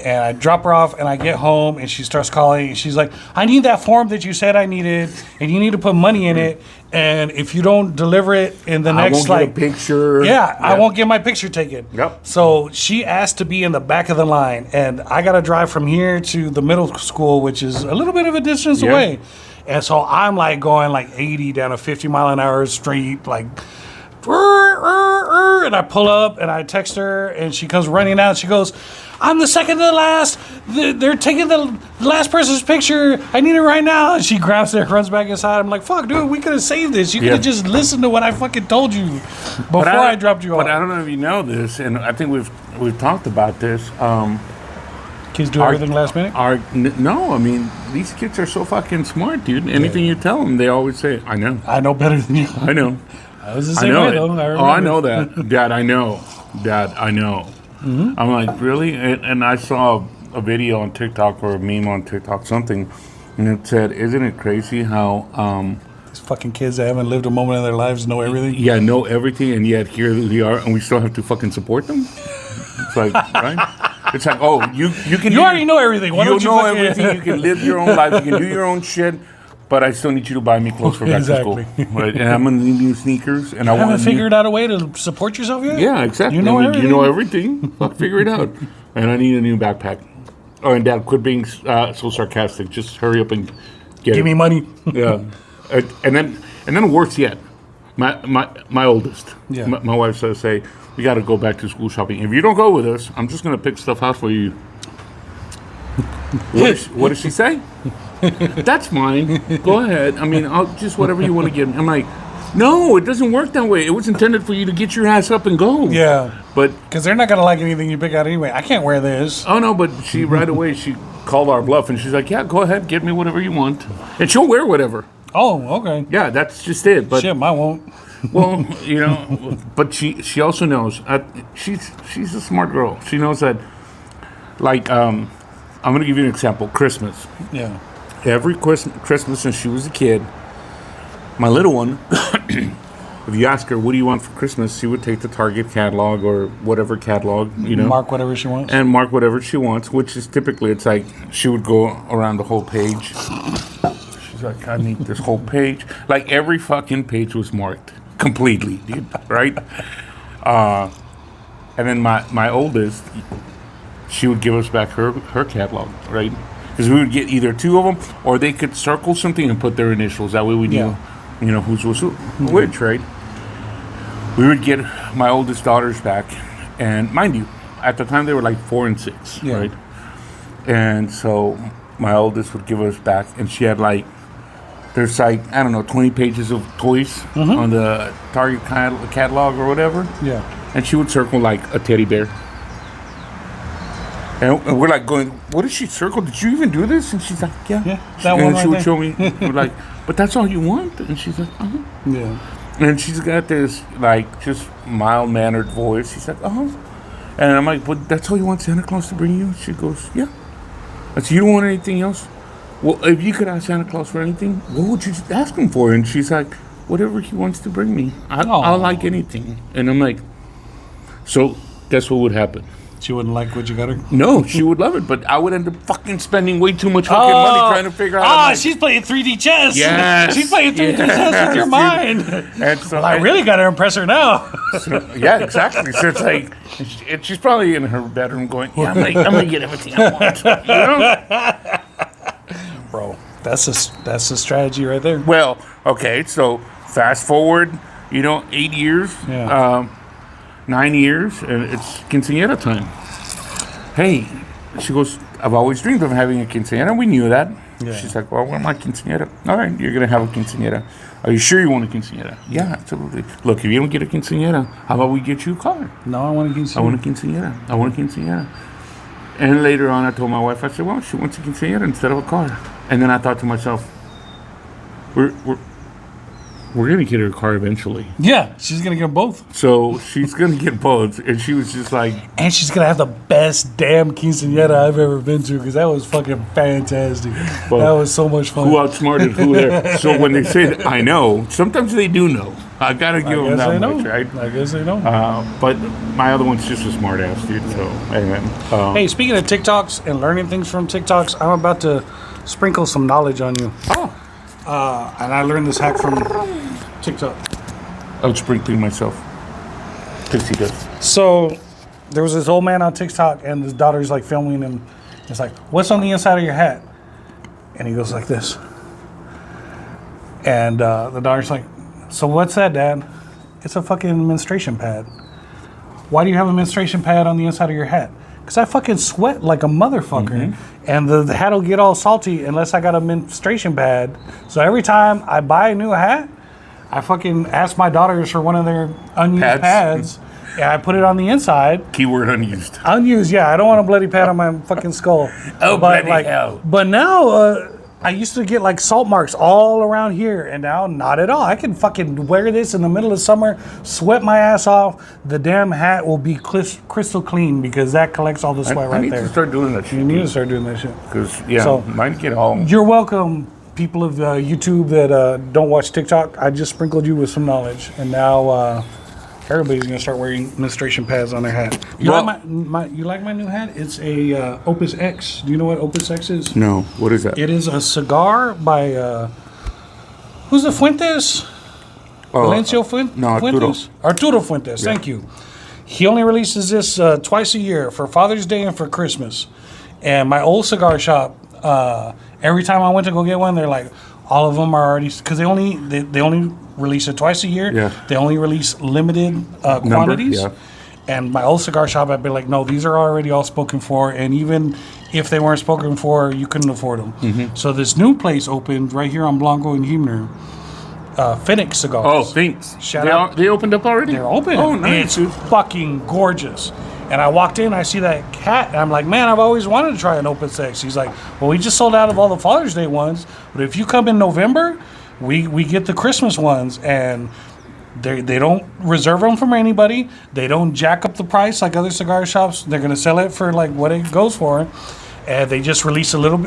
And I drop her off, and I get home, and she starts calling. And she's like, I need that form that you said I needed, and you need to put money in it. And if you don't deliver it in the I next, won't get a picture. yeah, I won't get my picture taken. Yep. So she asked to be in the back of the line, and I got to drive from here to the middle school, which is a little bit of a distance Yeah. away. And so I'm like going like 80 down a 50 mile an hour street, like, and I pull up and I text her, and she comes running out. She goes, I'm the second to the last. They're taking the last person's picture. I need it right now. And she grabs it, runs back inside. I'm like, fuck, dude, we could have saved this. You could Yeah. have just listened to what I fucking told you before I dropped you off. But I don't know if you know this, and I think we've talked about this. Kids do everything last minute? No, I mean, these kids are so fucking smart, dude. Anything you tell them, they always say, I know. I know better than you. I know. I was the I same know way, it. though. I Oh, I remember. know that. Dad, I know. Dad, I know. Mm-hmm. I'm like, really? And I saw a video on TikTok or a meme on TikTok, something, and it said, isn't it crazy how, These fucking kids that haven't lived a moment in their lives know everything. yeah, know everything, and yet here we are, and we still have to fucking support them? It's like, right? It's like, oh, you can. You already know everything. Why You don't you know fucking- everything. You can live your own life. You can do your own shit. But I still need you to buy me clothes for back Exactly. to school. Right? And I'm gonna need new sneakers. And I Haven't want figured out a way to support yourself yet? Yeah, exactly. You know You know everything. Fuck, figure it out. And I need a new backpack. Oh, and Dad, quit being so sarcastic. Just hurry up and get Give it. me money. Yeah, and then worse yet, my oldest. Yeah. My wife says, "Say we got to go back to school shopping. If you don't go with us, I'm just gonna pick stuff out for you." What does she say? That's mine. Go ahead. I mean, I'll just whatever you want to get. I'm like, no, it doesn't work that way. It was intended for you to get your ass up and go. Yeah. But Because they're not going to like anything you pick out anyway. I can't wear this. oh no, but she right away she called our bluff and she's like, yeah, go ahead, get me whatever you want, and she'll wear whatever. Oh, okay. Yeah, that's just it. But Shit, mine won't. well, you know, but she also knows she's a smart girl. She knows that, like, I'm gonna give you an example. Christmas. Yeah. Every Christmas since she was a kid, my little one, if you ask her, what do you want for Christmas, she would take the Target catalog or whatever catalog, you know. Mark whatever she wants. And mark whatever she wants, which is typically, it's like, she would go around the whole page. She's like, I need this whole page. Like, every fucking page was marked completely, dude, right? And then my oldest, she would give us back her catalog, right? Because we would get either two of them, or they could circle something and put their initials. That way we knew, Yeah. you know, whose was which, right? We would get my oldest daughters back, and mind you, at the time they were like 4 and 6, Yeah. right? And so my oldest would give us back, and she had like, there's like, I don't know, 20 pages of toys on the Target catalog or whatever. Yeah. And she would circle like a teddy bear. And we're like going, what did she circle? Did you even do this? And she's like, yeah. Yeah, that And one she right would there. show me, we're like, but that's all you want? And she's like, uh-huh. Yeah. And she's got this like just mild-mannered voice. She's like, uh-huh. And I'm like, but that's all you want Santa Claus to bring you? She goes, yeah. I said, you don't want anything else? Well, if you could ask Santa Claus for anything, what would you ask him for? And she's like, whatever he wants to bring me. I'll like anything. And I'm like, so guess what would happen? She wouldn't like what you got her? No, she would love it, but I would end up fucking spending way too much fucking money trying to figure out. how to She's playing 3D chess. Yes, She's playing 3D chess with your dude. mind. And so I really got to impress her now. yeah, exactly. So it's like, she's probably in her bedroom going, yeah, I'm gonna get everything I want. You know? Bro, that's a strategy right there. Well, okay, so fast forward, 8 years, Yeah. 9 years, and it's quinceañera time. Hey, she goes, I've always dreamed of having a quinceañera. We knew that. Yeah. She's like, well, I want my quinceañera. All right, you're going to have a quinceañera. Are you sure you want a quinceañera? Yeah, absolutely. Look, if you don't get a quinceañera, how about we get you a car? No, I want to get I want a quinceañera. I want a quinceañera. And later on, I told my wife, I said, well, she wants a quinceañera instead of a car. And then I thought to myself, we're going to get her a car eventually. Yeah, she's going to get both. So she's going to get both. And she was just like, And she's going to have the best damn quinceañera I've ever been to because that was fucking fantastic. Well, that was so much fun. who outsmarted who there? So when they say, I know, sometimes they do know. I got to give them that much, right? I guess they know. But my other one's just a smart ass, dude. So, anyway. Hey, speaking of TikToks and learning things from TikToks, I'm about to sprinkle some knowledge on you. Oh, And I learned this hack from TikTok. I was sprinkling myself. Because he does. So there was this old man on TikTok, and his daughter's like filming him. It's like, "What's on the inside of your hat?" And he goes like this. And the daughter's like, "So what's that, Dad?" "It's a fucking menstruation pad." "Why do you have a menstruation pad on the inside of your hat?" "Because I fucking sweat like a motherfucker, and the hat will get all salty unless I got a menstruation pad. So every time I buy a new hat, I fucking ask my daughters for one of their unused pads, and I put it on the inside." Keyword unused. Unused, yeah. I don't want a bloody pad on my fucking skull. Oh, bloody hell. But now, I used to get like salt marks all around here, and now not at all. I can fucking wear this in the middle of summer, sweat my ass off. The damn hat will be crystal clean because that collects all the sweat I right need there. to start doing that shit. You need to start doing that shit. Because, So- mine get all... You're welcome, people of YouTube that don't watch TikTok. I just sprinkled you with some knowledge, and now Everybody's gonna start wearing menstruation pads on their hat. You Well- like you like my new hat? It's a Opus X. Do you know what Opus X is? No, what is that? It is a cigar by who's the Fuentes? Valencio no, Fuentes? Arturo Fuentes, thank you. He only releases this twice a year for Father's Day and for Christmas. And my old cigar shop, every time I went to go get one, they're like, all of them are already, because they only release it twice a year. Yeah. They only release limited quantities. Yeah. And my old cigar shop, I'd be like, no, these are already all spoken for. And even if they weren't spoken for, you couldn't afford them. Mm-hmm. So this new place opened right here on Blanco and Huebner. Phoenix Cigars. Oh, thanks. Shout out. They opened up already? They're open. Oh, nice. It's fucking gorgeous. And I walked in, I see that cat, and I'm like, man, I've always wanted to try an Open Sex. He's like, well, we just sold out of all the Father's Day ones, but if you come in November, we get the Christmas ones, and they don't reserve them from anybody. They don't jack up the price like other cigar shops. They're gonna sell it for like what it goes for, and they just release a little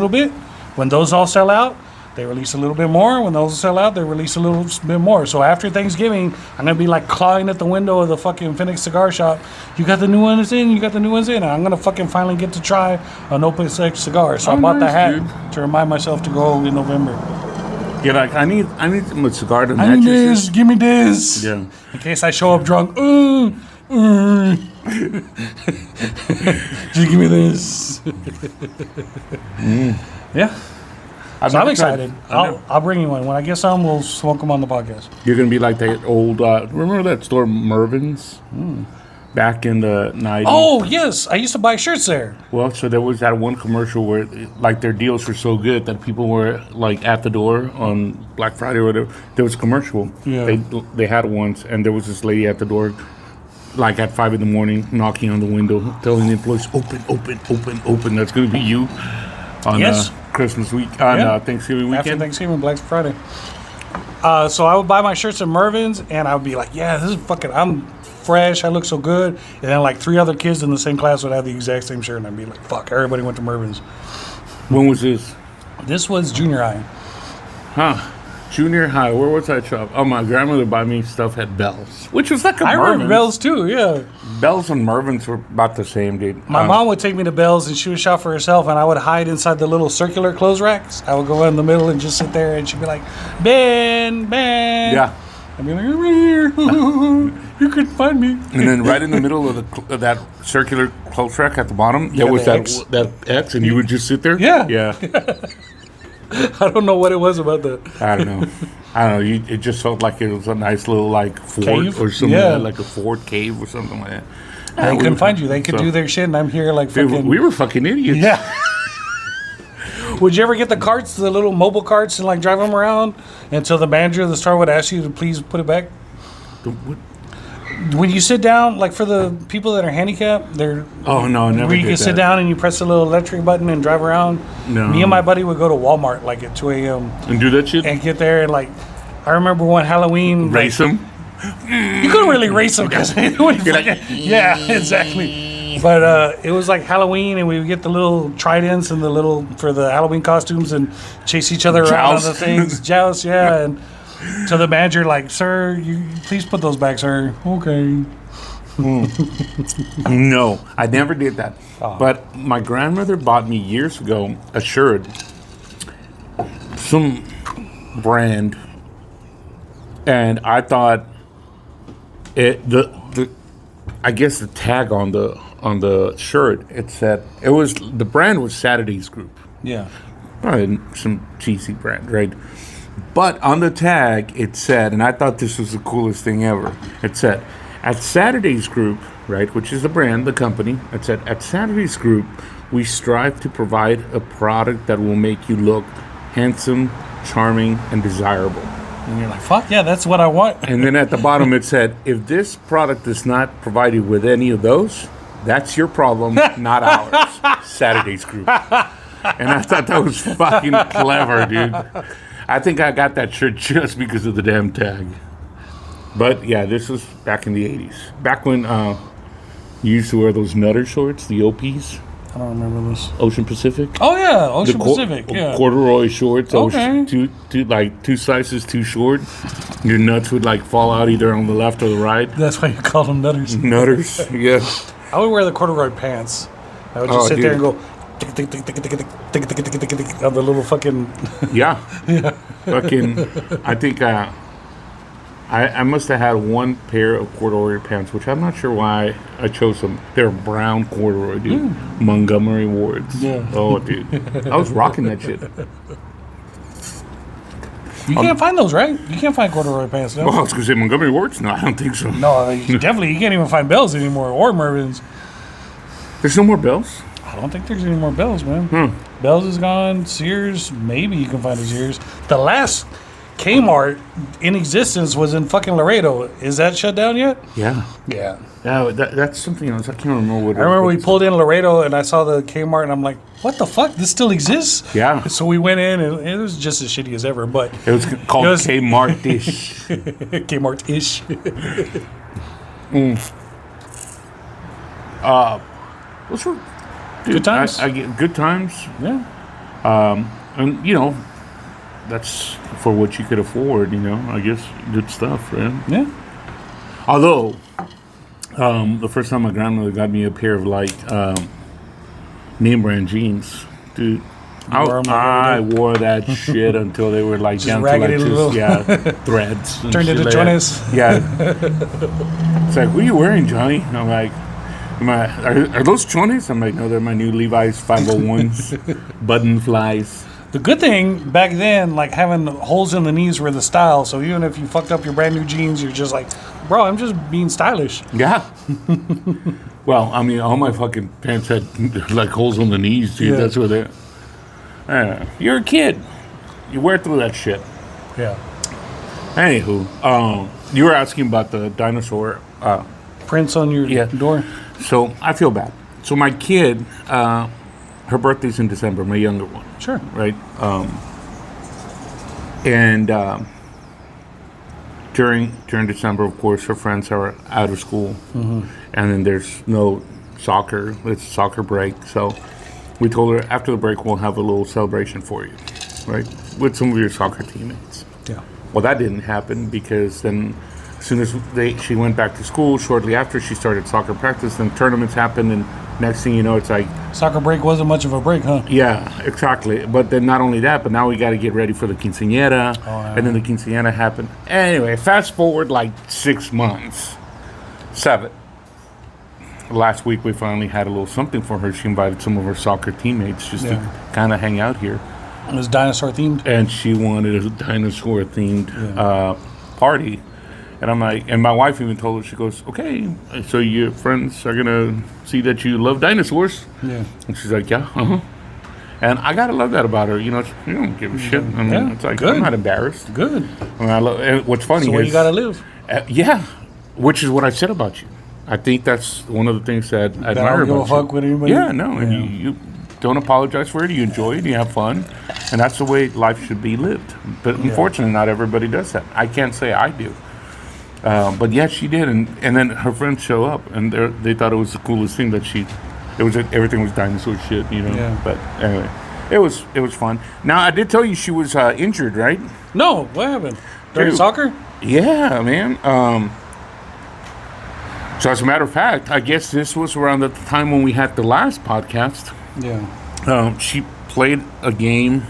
bit. When those all sell out, they release a little bit more. When those sell out, they release a little bit more. So after Thanksgiving, I'm going to be like clawing at the window of the fucking Phoenix Cigar Shop. You got the new ones in? You got the new ones in? And I'm going to fucking finally get to try an Open Sex cigar. So I bought the hat to remind myself to go in November. You're like, I need a cigar to I match need this. this. Give me this. Yeah. In case I show up drunk. Just give me this. Yeah. So I'm excited. I'll bring you one. When I get some, we'll smoke them on the podcast. You're going to be like that old, remember that store Mervin's? Back in the 90s? Oh, yes. I used to buy shirts there. Well, so there was that one commercial where, like, their deals were so good that people were, like, at the door on Black Friday or whatever. There was a commercial. Yeah. They had it once, and there was this lady at the door, like, at 5 in the morning, knocking on the window, telling the employees, open, open, open, open. That's going to be you on Christmas week, on Thanksgiving weekend. After Thanksgiving, Black Friday. So I would buy my shirts at Mervin's, and I would be like, yeah, this is fucking, I'm fresh, I look so good. And then like 3 other kids in the same class would have the exact same shirt, and I'd be like, fuck, everybody went to Mervin's. When was this? This was junior high. Huh. Junior high. Where was that shop? Oh, my grandmother bought me stuff at Bell's, which was like a I Mervin's. remember Bell's too, yeah. Bell's and Mervin's were about the same, dude. My mom would take me to Bell's, and she would shop for herself, and I would hide inside the little circular clothes racks. I would go in the middle and just sit there, and she'd be like, Ben. Yeah. I'd be like, I'm right here. You couldn't find me. And then right in the middle of that circular clothes rack at the bottom, there was that X, and you would just sit there? Yeah. Yeah. I don't know what it was about that. I don't know. It just felt like it was a nice little, like, fort Cave? or something, Yeah. like a fort cave or something like that. They couldn't find you. They could do their shit, and I'm here like fucking... We were fucking idiots. Yeah. Would you ever get the carts, the little mobile carts, and like drive them around until the manager of the store would ask you to please put it back? What? When you sit down, like for the people that are handicapped, they're... Oh, no, never where you did can that. sit down and you press the little electric button and drive around. No. Me and my buddy would go to Walmart like at 2 a.m. And do that shit? and get there and like... I remember one Halloween... Race them? You couldn't really race them because yeah, exactly. But it was like Halloween, and we would get the little tridents and the little for the Halloween costumes and chase each other around on the things, joust, yeah. And to the manager, like, sir, you please put those back, sir. Okay. No, I never did that. But my grandmother bought me years ago a shirt, some brand, and I thought I guess the tag on the shirt, it said the brand was Saturday's Group. Yeah. Probably some cheesy brand, right? But on the tag it said, and I thought this was the coolest thing ever. It said, at Saturday's Group, right, which is the brand, the company. It said, at Saturday's Group, we strive to provide a product that will make you look handsome, charming, and desirable. And you're like, fuck yeah, that's what I want. And then at the bottom it said, if this product does not provide you with any of those, that's your problem, not ours. Saturday's Group. And I thought that was fucking clever, dude. I think I got that shirt just because of the damn tag. But yeah, this was back in the 80s. Back when you used to wear those nutter shorts, the OPs. I don't remember this. Ocean Pacific. Oh yeah, Ocean Pacific. Yeah. Corduroy shorts. Okay. Two sizes too short. Your nuts would like fall out either on the left or the right. That's why you call them nutters. Nutters. Yeah. I would wear the corduroy pants. I would just sit there and go tick, tick, tick, tick, tick, tick, tick, tick, tick, tick, tick, on the little fucking. Yeah. Yeah. Fucking. I think. I must have had one pair of corduroy pants, which I'm not sure why I chose them. They're brown corduroy, dude. Montgomery Wards. Yeah. Oh, dude. I was rocking that shit. You can't find those, right? You can't find corduroy pants, no? Oh, I was going to say Montgomery Wards? No, I don't think so. No, you can't even find Bells anymore, or Mervyn's. There's no more Bells? I don't think there's any more Bells, man. Bells is gone. Sears, maybe you can find a Sears. The last Kmart in existence was in fucking Laredo. Is that shut down yet? Yeah. Yeah. Yeah, that's something else. I can't remember what. I remember we pulled in Laredo and I saw the Kmart and I'm like, what the fuck? This still exists? Yeah. So we went in and it was just as shitty as ever, but it was called Kmart-ish. Kmart-ish. Those were good times. I get good times. Yeah. And that's for what you could afford, I guess good stuff, right? Yeah. Although, the first time my grandmother got me a pair of name brand jeans, dude, I wore that shit until they were like just down raggedy to little threads. Turned into chones. Yeah. It's like, what are you wearing, Johnny? And I'm like, are those chones? I'm like, no, they're my new Levi's 501s, button flies. The good thing back then, like having holes in the knees were the style. So even if you fucked up your brand new jeans, you're just like, bro, I'm just being stylish. Yeah. Well, I mean, all my fucking pants had like holes on the knees, dude. Yeah. That's where they're. You're a kid. You wear through that shit. Yeah. Anywho, you were asking about the dinosaur prints on your door. So I feel bad. So my kid, her birthday's in December, my younger one. Sure. Right? During December, of course, her friends are out of school. Mm-hmm. And then there's no soccer. It's soccer break. So we told her after the break, we'll have a little celebration for you, right? With some of your soccer teammates. Yeah. Well, that didn't happen because then as soon as she went back to school, shortly after she started soccer practice, then tournaments happened, and next thing you know, it's like... Soccer break wasn't much of a break, huh? Yeah, exactly. But then not only that, but now we got to get ready for the quinceañera, and then the quinceañera happened. Anyway, fast forward like 6 months. 7. Last week, we finally had a little something for her. She invited some of her soccer teammates just to kind of hang out here. It was dinosaur themed? And she wanted a dinosaur themed party. And I'm like, and my wife even told her, she goes, okay, so your friends are going to see that you love dinosaurs? Yeah. And she's like, yeah, uh-huh. And I got to love that about her. You don't give a shit. I mean, it's like, good. I'm not embarrassed. Good. I mean, and what's funny so is... you got to live. Yeah, which is what I said about you. I think that's one of the things that I admire about you. Don't give a fuck with anybody? Yeah, no, and you don't apologize for it. You enjoy it. You have fun. And that's the way life should be lived. But unfortunately, not everybody does that. I can't say I do. But yeah, she did, and then her friends show up, and they thought it was the coolest thing that everything was dinosaur shit, Yeah. But anyway, it was fun. Now I did tell you she was injured, right? No, what happened? During soccer? Yeah, man. So as a matter of fact, I guess this was around the time when we had the last podcast. Yeah. She played a game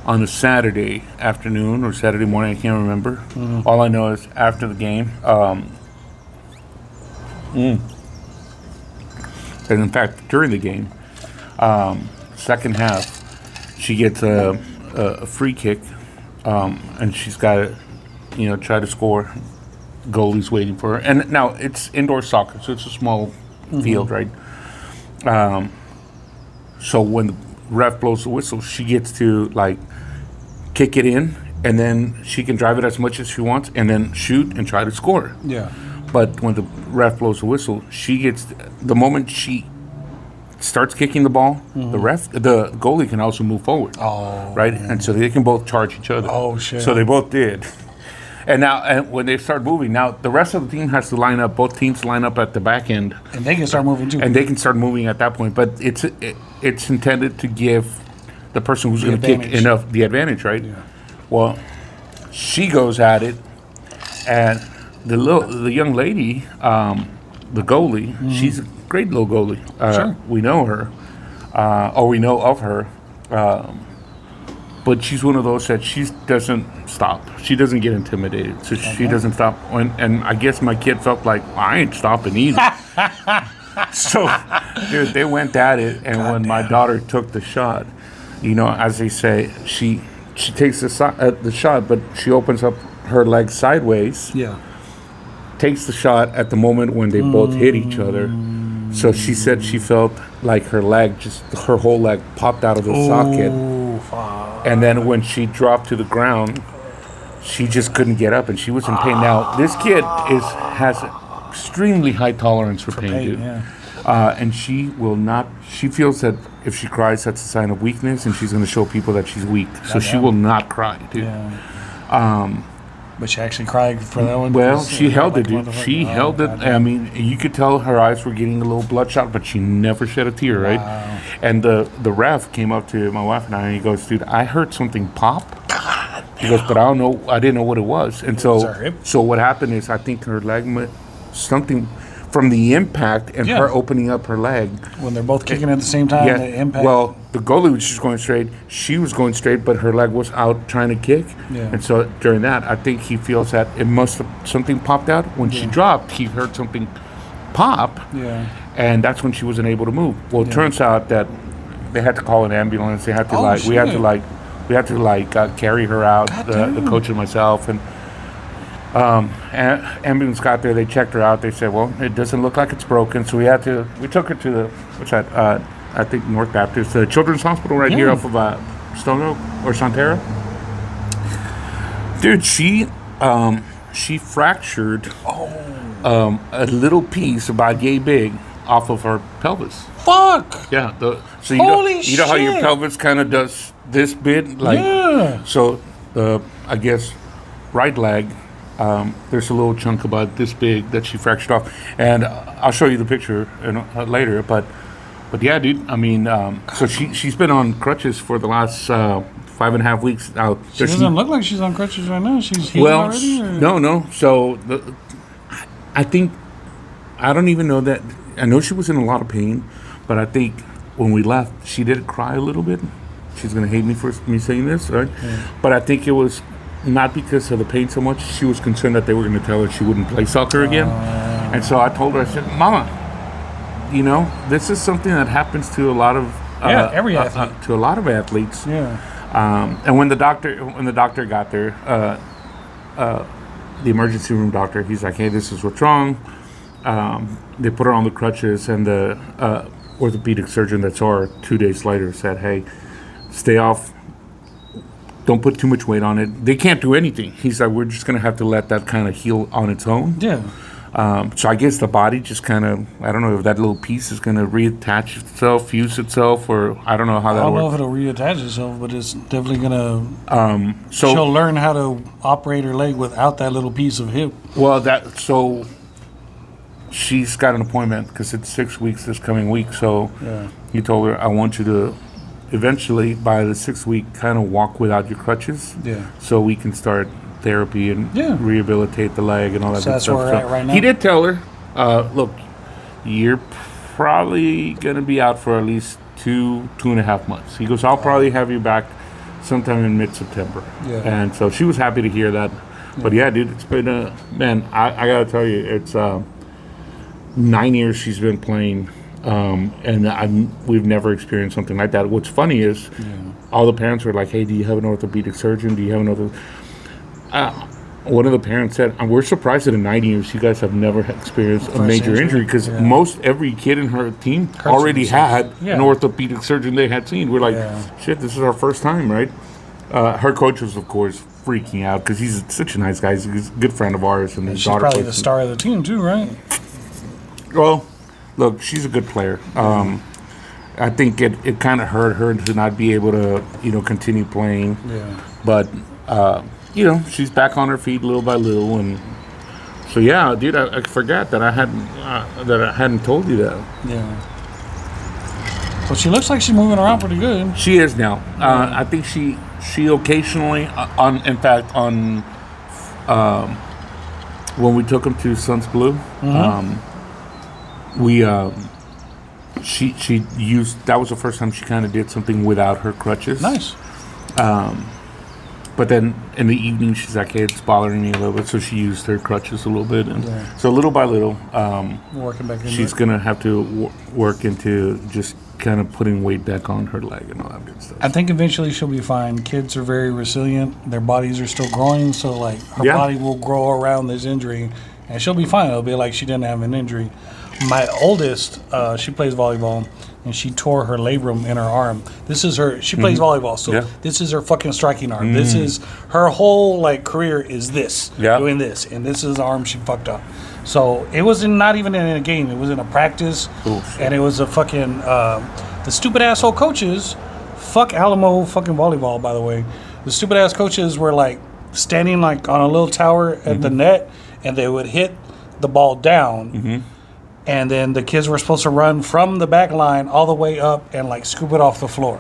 on a Saturday afternoon or Saturday morning, I can't remember. Mm-hmm. All I know is after the game. And in fact, during the game, second half, she gets a free kick, and she's got to, try to score. Goalie's waiting for her. And now it's indoor soccer, so it's a small field, right? So when the ref blows the whistle, she gets to, kick it in, and then she can drive it as much as she wants and then shoot and try to score. Yeah. But when the ref blows the whistle, the moment she starts kicking the ball, the goalie can also move forward. Oh. Right? Man. And so they can both charge each other. Oh, shit. So they both did. And now, and when they start moving, now the rest of the team has to line up. Both teams line up at the back end, And they can start moving too. and they can start moving at that point. But it's intended to give the person who's going to kick advantage. the advantage, right? Yeah. Well, she goes at it, and the young lady, the goalie, she's a great little goalie. Sure. We know her, or we know of her. But she's one of those that she doesn't stop. She doesn't get intimidated, so she doesn't stop. And I guess my kid felt like, well, I ain't stopping either. So, dude, they went at it, and when my daughter took the shot, you know, as they say, she takes the shot, but she opens up her leg sideways, Yeah. takes the shot at the moment when they both hit each other. So she said she felt like her whole leg popped out of the socket. Ooh, fuck. And then when she dropped to the ground, she just couldn't get up, and she was in pain. Now, this kid has extremely high tolerance for pain, dude. Yeah. And she will not. She feels that if she cries, that's a sign of weakness, and she's going to show people that she's weak. So she will not cry, dude. Yeah. But she actually cried for that one? Well, because, she held like it, dude. motherfucker. She held it. I mean, you could tell her eyes were getting a little bloodshot, but she never shed a tear, right? Wow. And the ref came up to my wife and I, and he goes, "Dude, I heard something pop." He goes, "But I didn't know what it was." And so what happened is, I think her leg, something from the impact and her opening up her leg. When they're both kicking at the same time, the impact. Well, the goalie was just going straight. She was going straight, but her leg was out trying to kick. Yeah. And so during that, I think he feels that it must have something popped out. When she dropped, he heard something pop. Yeah. And that's when she wasn't able to move. Well, it turns out that they had to call an ambulance. They had to we had to carry her out, the coach and myself, and ambulance got there. They checked her out. They said, "Well, it doesn't look like it's broken." So we took her to the I think North Baptist, the Children's Hospital right here off of Stone Oak or Santera. Dude, she fractured a little piece about yay big off of her pelvis. Fuck! Yeah. So Holy you know how your shit. pelvis kind of does this bit, like so. I guess right leg. There's a little chunk about this big that she fractured off, and I'll show you the picture later. But yeah, dude. I mean, so she's been on crutches for the last 5.5 weeks now. She doesn't look like she's on crutches right now. She's healed already? Or? No. So I think I don't even know that. I know she was in a lot of pain, but I think when we left, she did cry a little bit. She's gonna hate me for me saying this, right? Yeah. But I think it was not because of the pain so much. She was concerned that they were going to tell her she wouldn't play soccer again. And so I told her, I said, "Mama, you know, this is something that happens to a lot of every athlete. To a lot of athletes." Yeah. And when the doctor got there, the emergency room doctor, he's like, "Hey, this is what's wrong." They put her on the crutches, and the orthopedic surgeon that saw her 2 days later said, "Hey, stay off. Don't put too much weight on it." They can't do anything. He's like, "We're just going to have to let that kind of heal on its own." Yeah. So I guess the body just kind of, I don't know if that little piece is going to reattach itself, fuse itself, or I don't know how that works. I don't know if it'll reattach itself, but it's definitely going to, she'll learn how to operate her leg without that little piece of hip. Well, so she's got an appointment because it's 6 weeks this coming week. So he told her, "I want you to eventually, by the 6th week, kind of walk without your crutches, so we can start therapy and rehabilitate the leg and all that." So that's stuff. where we're at right now. He did tell her, "Look, you're probably gonna be out for at least 2.5 months." He goes, "I'll probably have you back sometime in mid-September." Yeah. And so she was happy to hear that. But yeah, dude, it's been man. I gotta tell you, it's 9 years she's been playing. And we've never experienced something like that. What's funny is all the parents were like, "Hey, do you have an orthopedic surgeon? Do you have another?" One of the parents said, "We're surprised that in 9 years you guys have never experienced a major injury because every kid in her team already had an orthopedic surgeon they had seen." We're like, "Shit, this is our first time, right?" Her coach was, of course, freaking out because he's such a nice guy. He's a good friend of ours, and his She's daughter probably plays the star of the team too, right? Well, look, she's a good player. I think it kind of hurt her to not be able to, continue playing. Yeah. But, she's back on her feet little by little, and so yeah, dude, I forgot that I hadn't told you that. Yeah. Well, she looks like she's moving around pretty good. She is now. I think she occasionally, in fact, when we took him to Sun's Blue, she used, that was the first time she kind of did something without her crutches. Nice. But then in the evening, she's like, hey, it's bothering me a little bit. So she used her crutches a little bit. And so little by little, working back into she's going to have to work into just kind of putting weight back on her leg and all that good stuff. I think eventually she'll be fine. Kids are very resilient. Their bodies are still growing. So, like, her body will grow around this injury. And she'll be fine. It'll be like she didn't have an injury. My oldest, she plays volleyball, and she tore her labrum in her arm. This is her. She plays volleyball, so this is her fucking striking arm. This is her whole like career is this doing this, and this is the arm she fucked up. So it was not even in a game. It was in a practice, and it was a fucking the stupid asshole coaches. Fuck Alamo fucking volleyball, by the way. The stupid ass coaches were like standing like on a little tower at the net, and they would hit the ball down. And then the kids were supposed to run from the back line all the way up and like scoop it off the floor.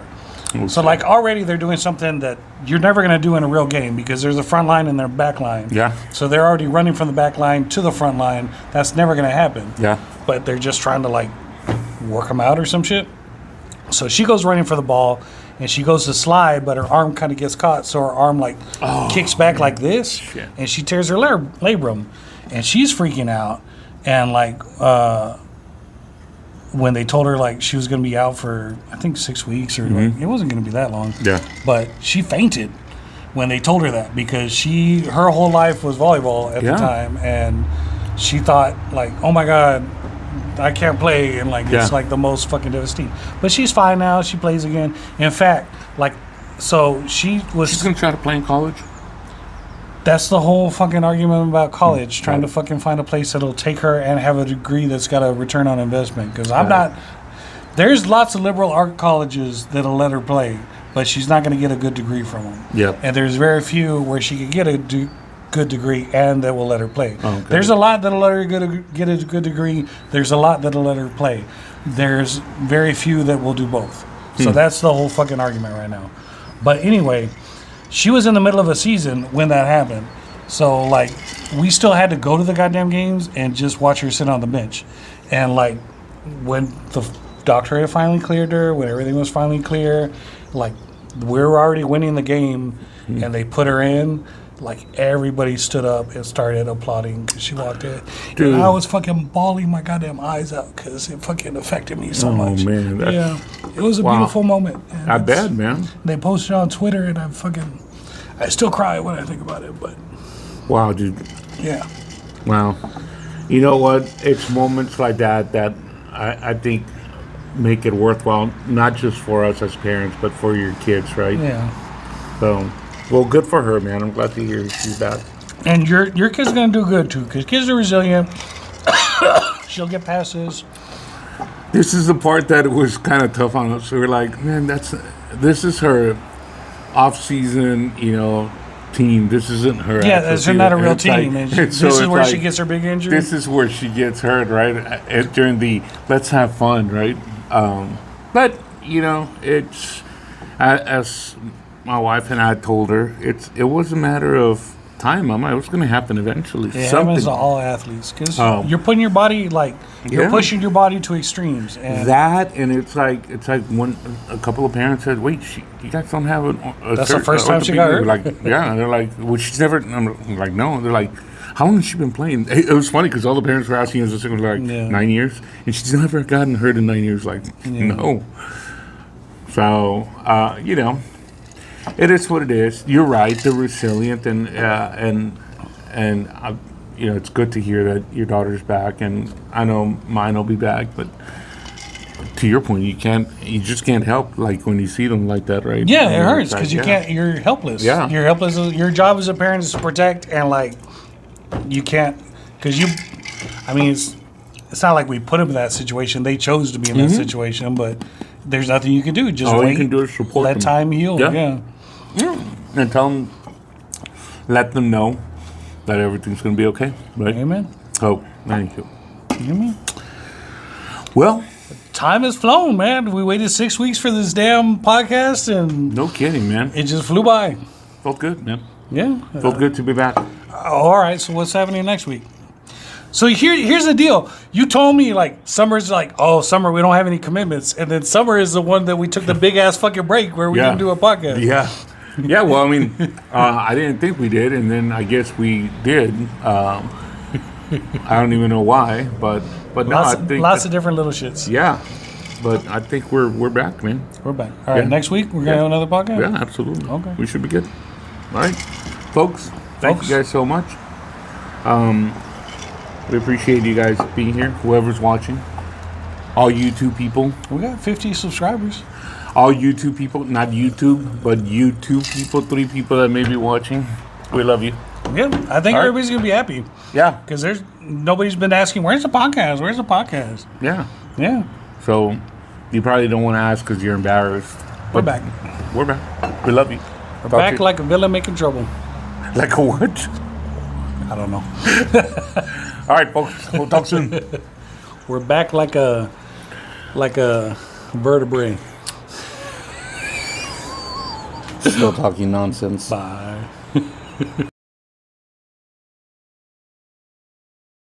Okay. So like already they're doing something that you're never going to do in a real game because there's a front line and their back line. Yeah. So they're already running from the back line to the front line. That's never going to happen. Yeah. But they're just trying to like work them out or some shit. So she goes running for the ball and she goes to slide, but her arm kind of gets caught. So her arm like kicks back like this and she tears her labrum and she's freaking out. And like when they told her like she was going to be out for I think 6 weeks or like, it wasn't going to be that long. Yeah. But she fainted when they told her that because her whole life was volleyball at the time, and she thought like, oh my god, I can't play, and like it's like the most fucking devastating. But she's fine now. She plays again. In fact, like so she's going to try to play in college. That's the whole fucking argument about college, trying to fucking find a place that'll take her and have a degree that's got a return on investment. Because I'm not... There's lots of liberal art colleges that'll let her play, but she's not going to get a good degree from them. Yep. And there's very few where she can get a good degree and that will let her play. Okay. There's a lot that'll let her get a good degree. There's a lot that'll let her play. There's very few that will do both. So that's the whole fucking argument right now. But anyway... She was in the middle of a season when that happened. So, like, we still had to go to the goddamn games and just watch her sit on the bench. And, like, when the doctor had finally cleared her, when everything was finally clear, like, we were already winning the game, and they put her in, like, everybody stood up and started applauding because she walked in. Dude. And I was fucking bawling my goddamn eyes out because it fucking affected me so much. Oh, man. Yeah. It was a beautiful moment. I bet, man. They posted it on Twitter, and I still cry when I think about it, but... Wow, dude. Yeah. Wow. You know what? It's moments like that I think make it worthwhile, not just for us as parents, but for your kids, right? Yeah. So... Well, good for her, man. I'm glad to hear she's back. And your kid's going to do good, too, because kids are resilient. She'll get past this. This is the part that was kind of tough on us. We were like, man, this is her off-season, team. This isn't her. Yeah, this is not a real team. Like, this is where she gets her big injury. This is where she gets hurt, right? During the let's have fun, right? But, it's... As my wife and I told her, it was a matter of time, Mama. It was going to happen eventually. It happens to all athletes because you're putting your body you're pushing your body to extremes. And it's like when a couple of parents said, "Wait, you guys don't have a." That's the first time she got hurt. Like, yeah, they're like, "Well, she's never." I'm like, "No." They're like, "How long has she been playing?" It was funny because all the parents were asking us, like 9 years, and she's never gotten hurt in 9 years. Like, no. So, it is what it is. You're right. They're resilient, and it's good to hear that your daughter's back, and I know mine will be back. But to your point, you just can't help like when you see them like that, right? Yeah, it hurts because you can't. You're helpless. Yeah, you're helpless. Your job as a parent is to protect, and like you can't because you. I mean, it's not like we put them in that situation. They chose to be in that situation, but there's nothing you can do. Just all wait. You can do is support let them. Time heal. Yeah. And tell them let them know that everything's going to be okay, right? Amen. Oh, thank you. Amen. Well, Time has flown, man. We waited 6 weeks for this damn podcast, and no kidding, man. it just flew by. Felt good, man. Yeah. Felt good to be back. All right. So what's happening next week? So here's the deal. You told me like summer's like, oh, summer we don't have any commitments, and then summer is the one that we took the big ass fucking break where we didn't do a podcast. Yeah. Yeah, well, I mean, I didn't think we did, and then I guess we did. I don't even know why, but no, I think Lots of different little shits. yeah. But I think we're back, man. We're back. All right. Yeah. Next week we're gonna have another podcast. Yeah, absolutely. Okay. We should be good. All right, folks. Thank you guys so much. We appreciate you guys being here. Whoever's watching, all YouTube people, We got 50 subscribers. all YouTube people, not YouTube, but YouTube people, 3 people that may be watching. We love you. Yeah, I think All right. everybody's gonna be happy Yeah, because nobody's been asking where's the podcast. Where's the podcast? yeah. Yeah, So you probably don't want to ask because you're embarrassed. we're back. We're back. We love you. We're Talk back to you- like a villain making trouble. like a what? I don't know. All right, folks. We'll talk soon. We're back like a vertebrae. Still talking nonsense. Bye.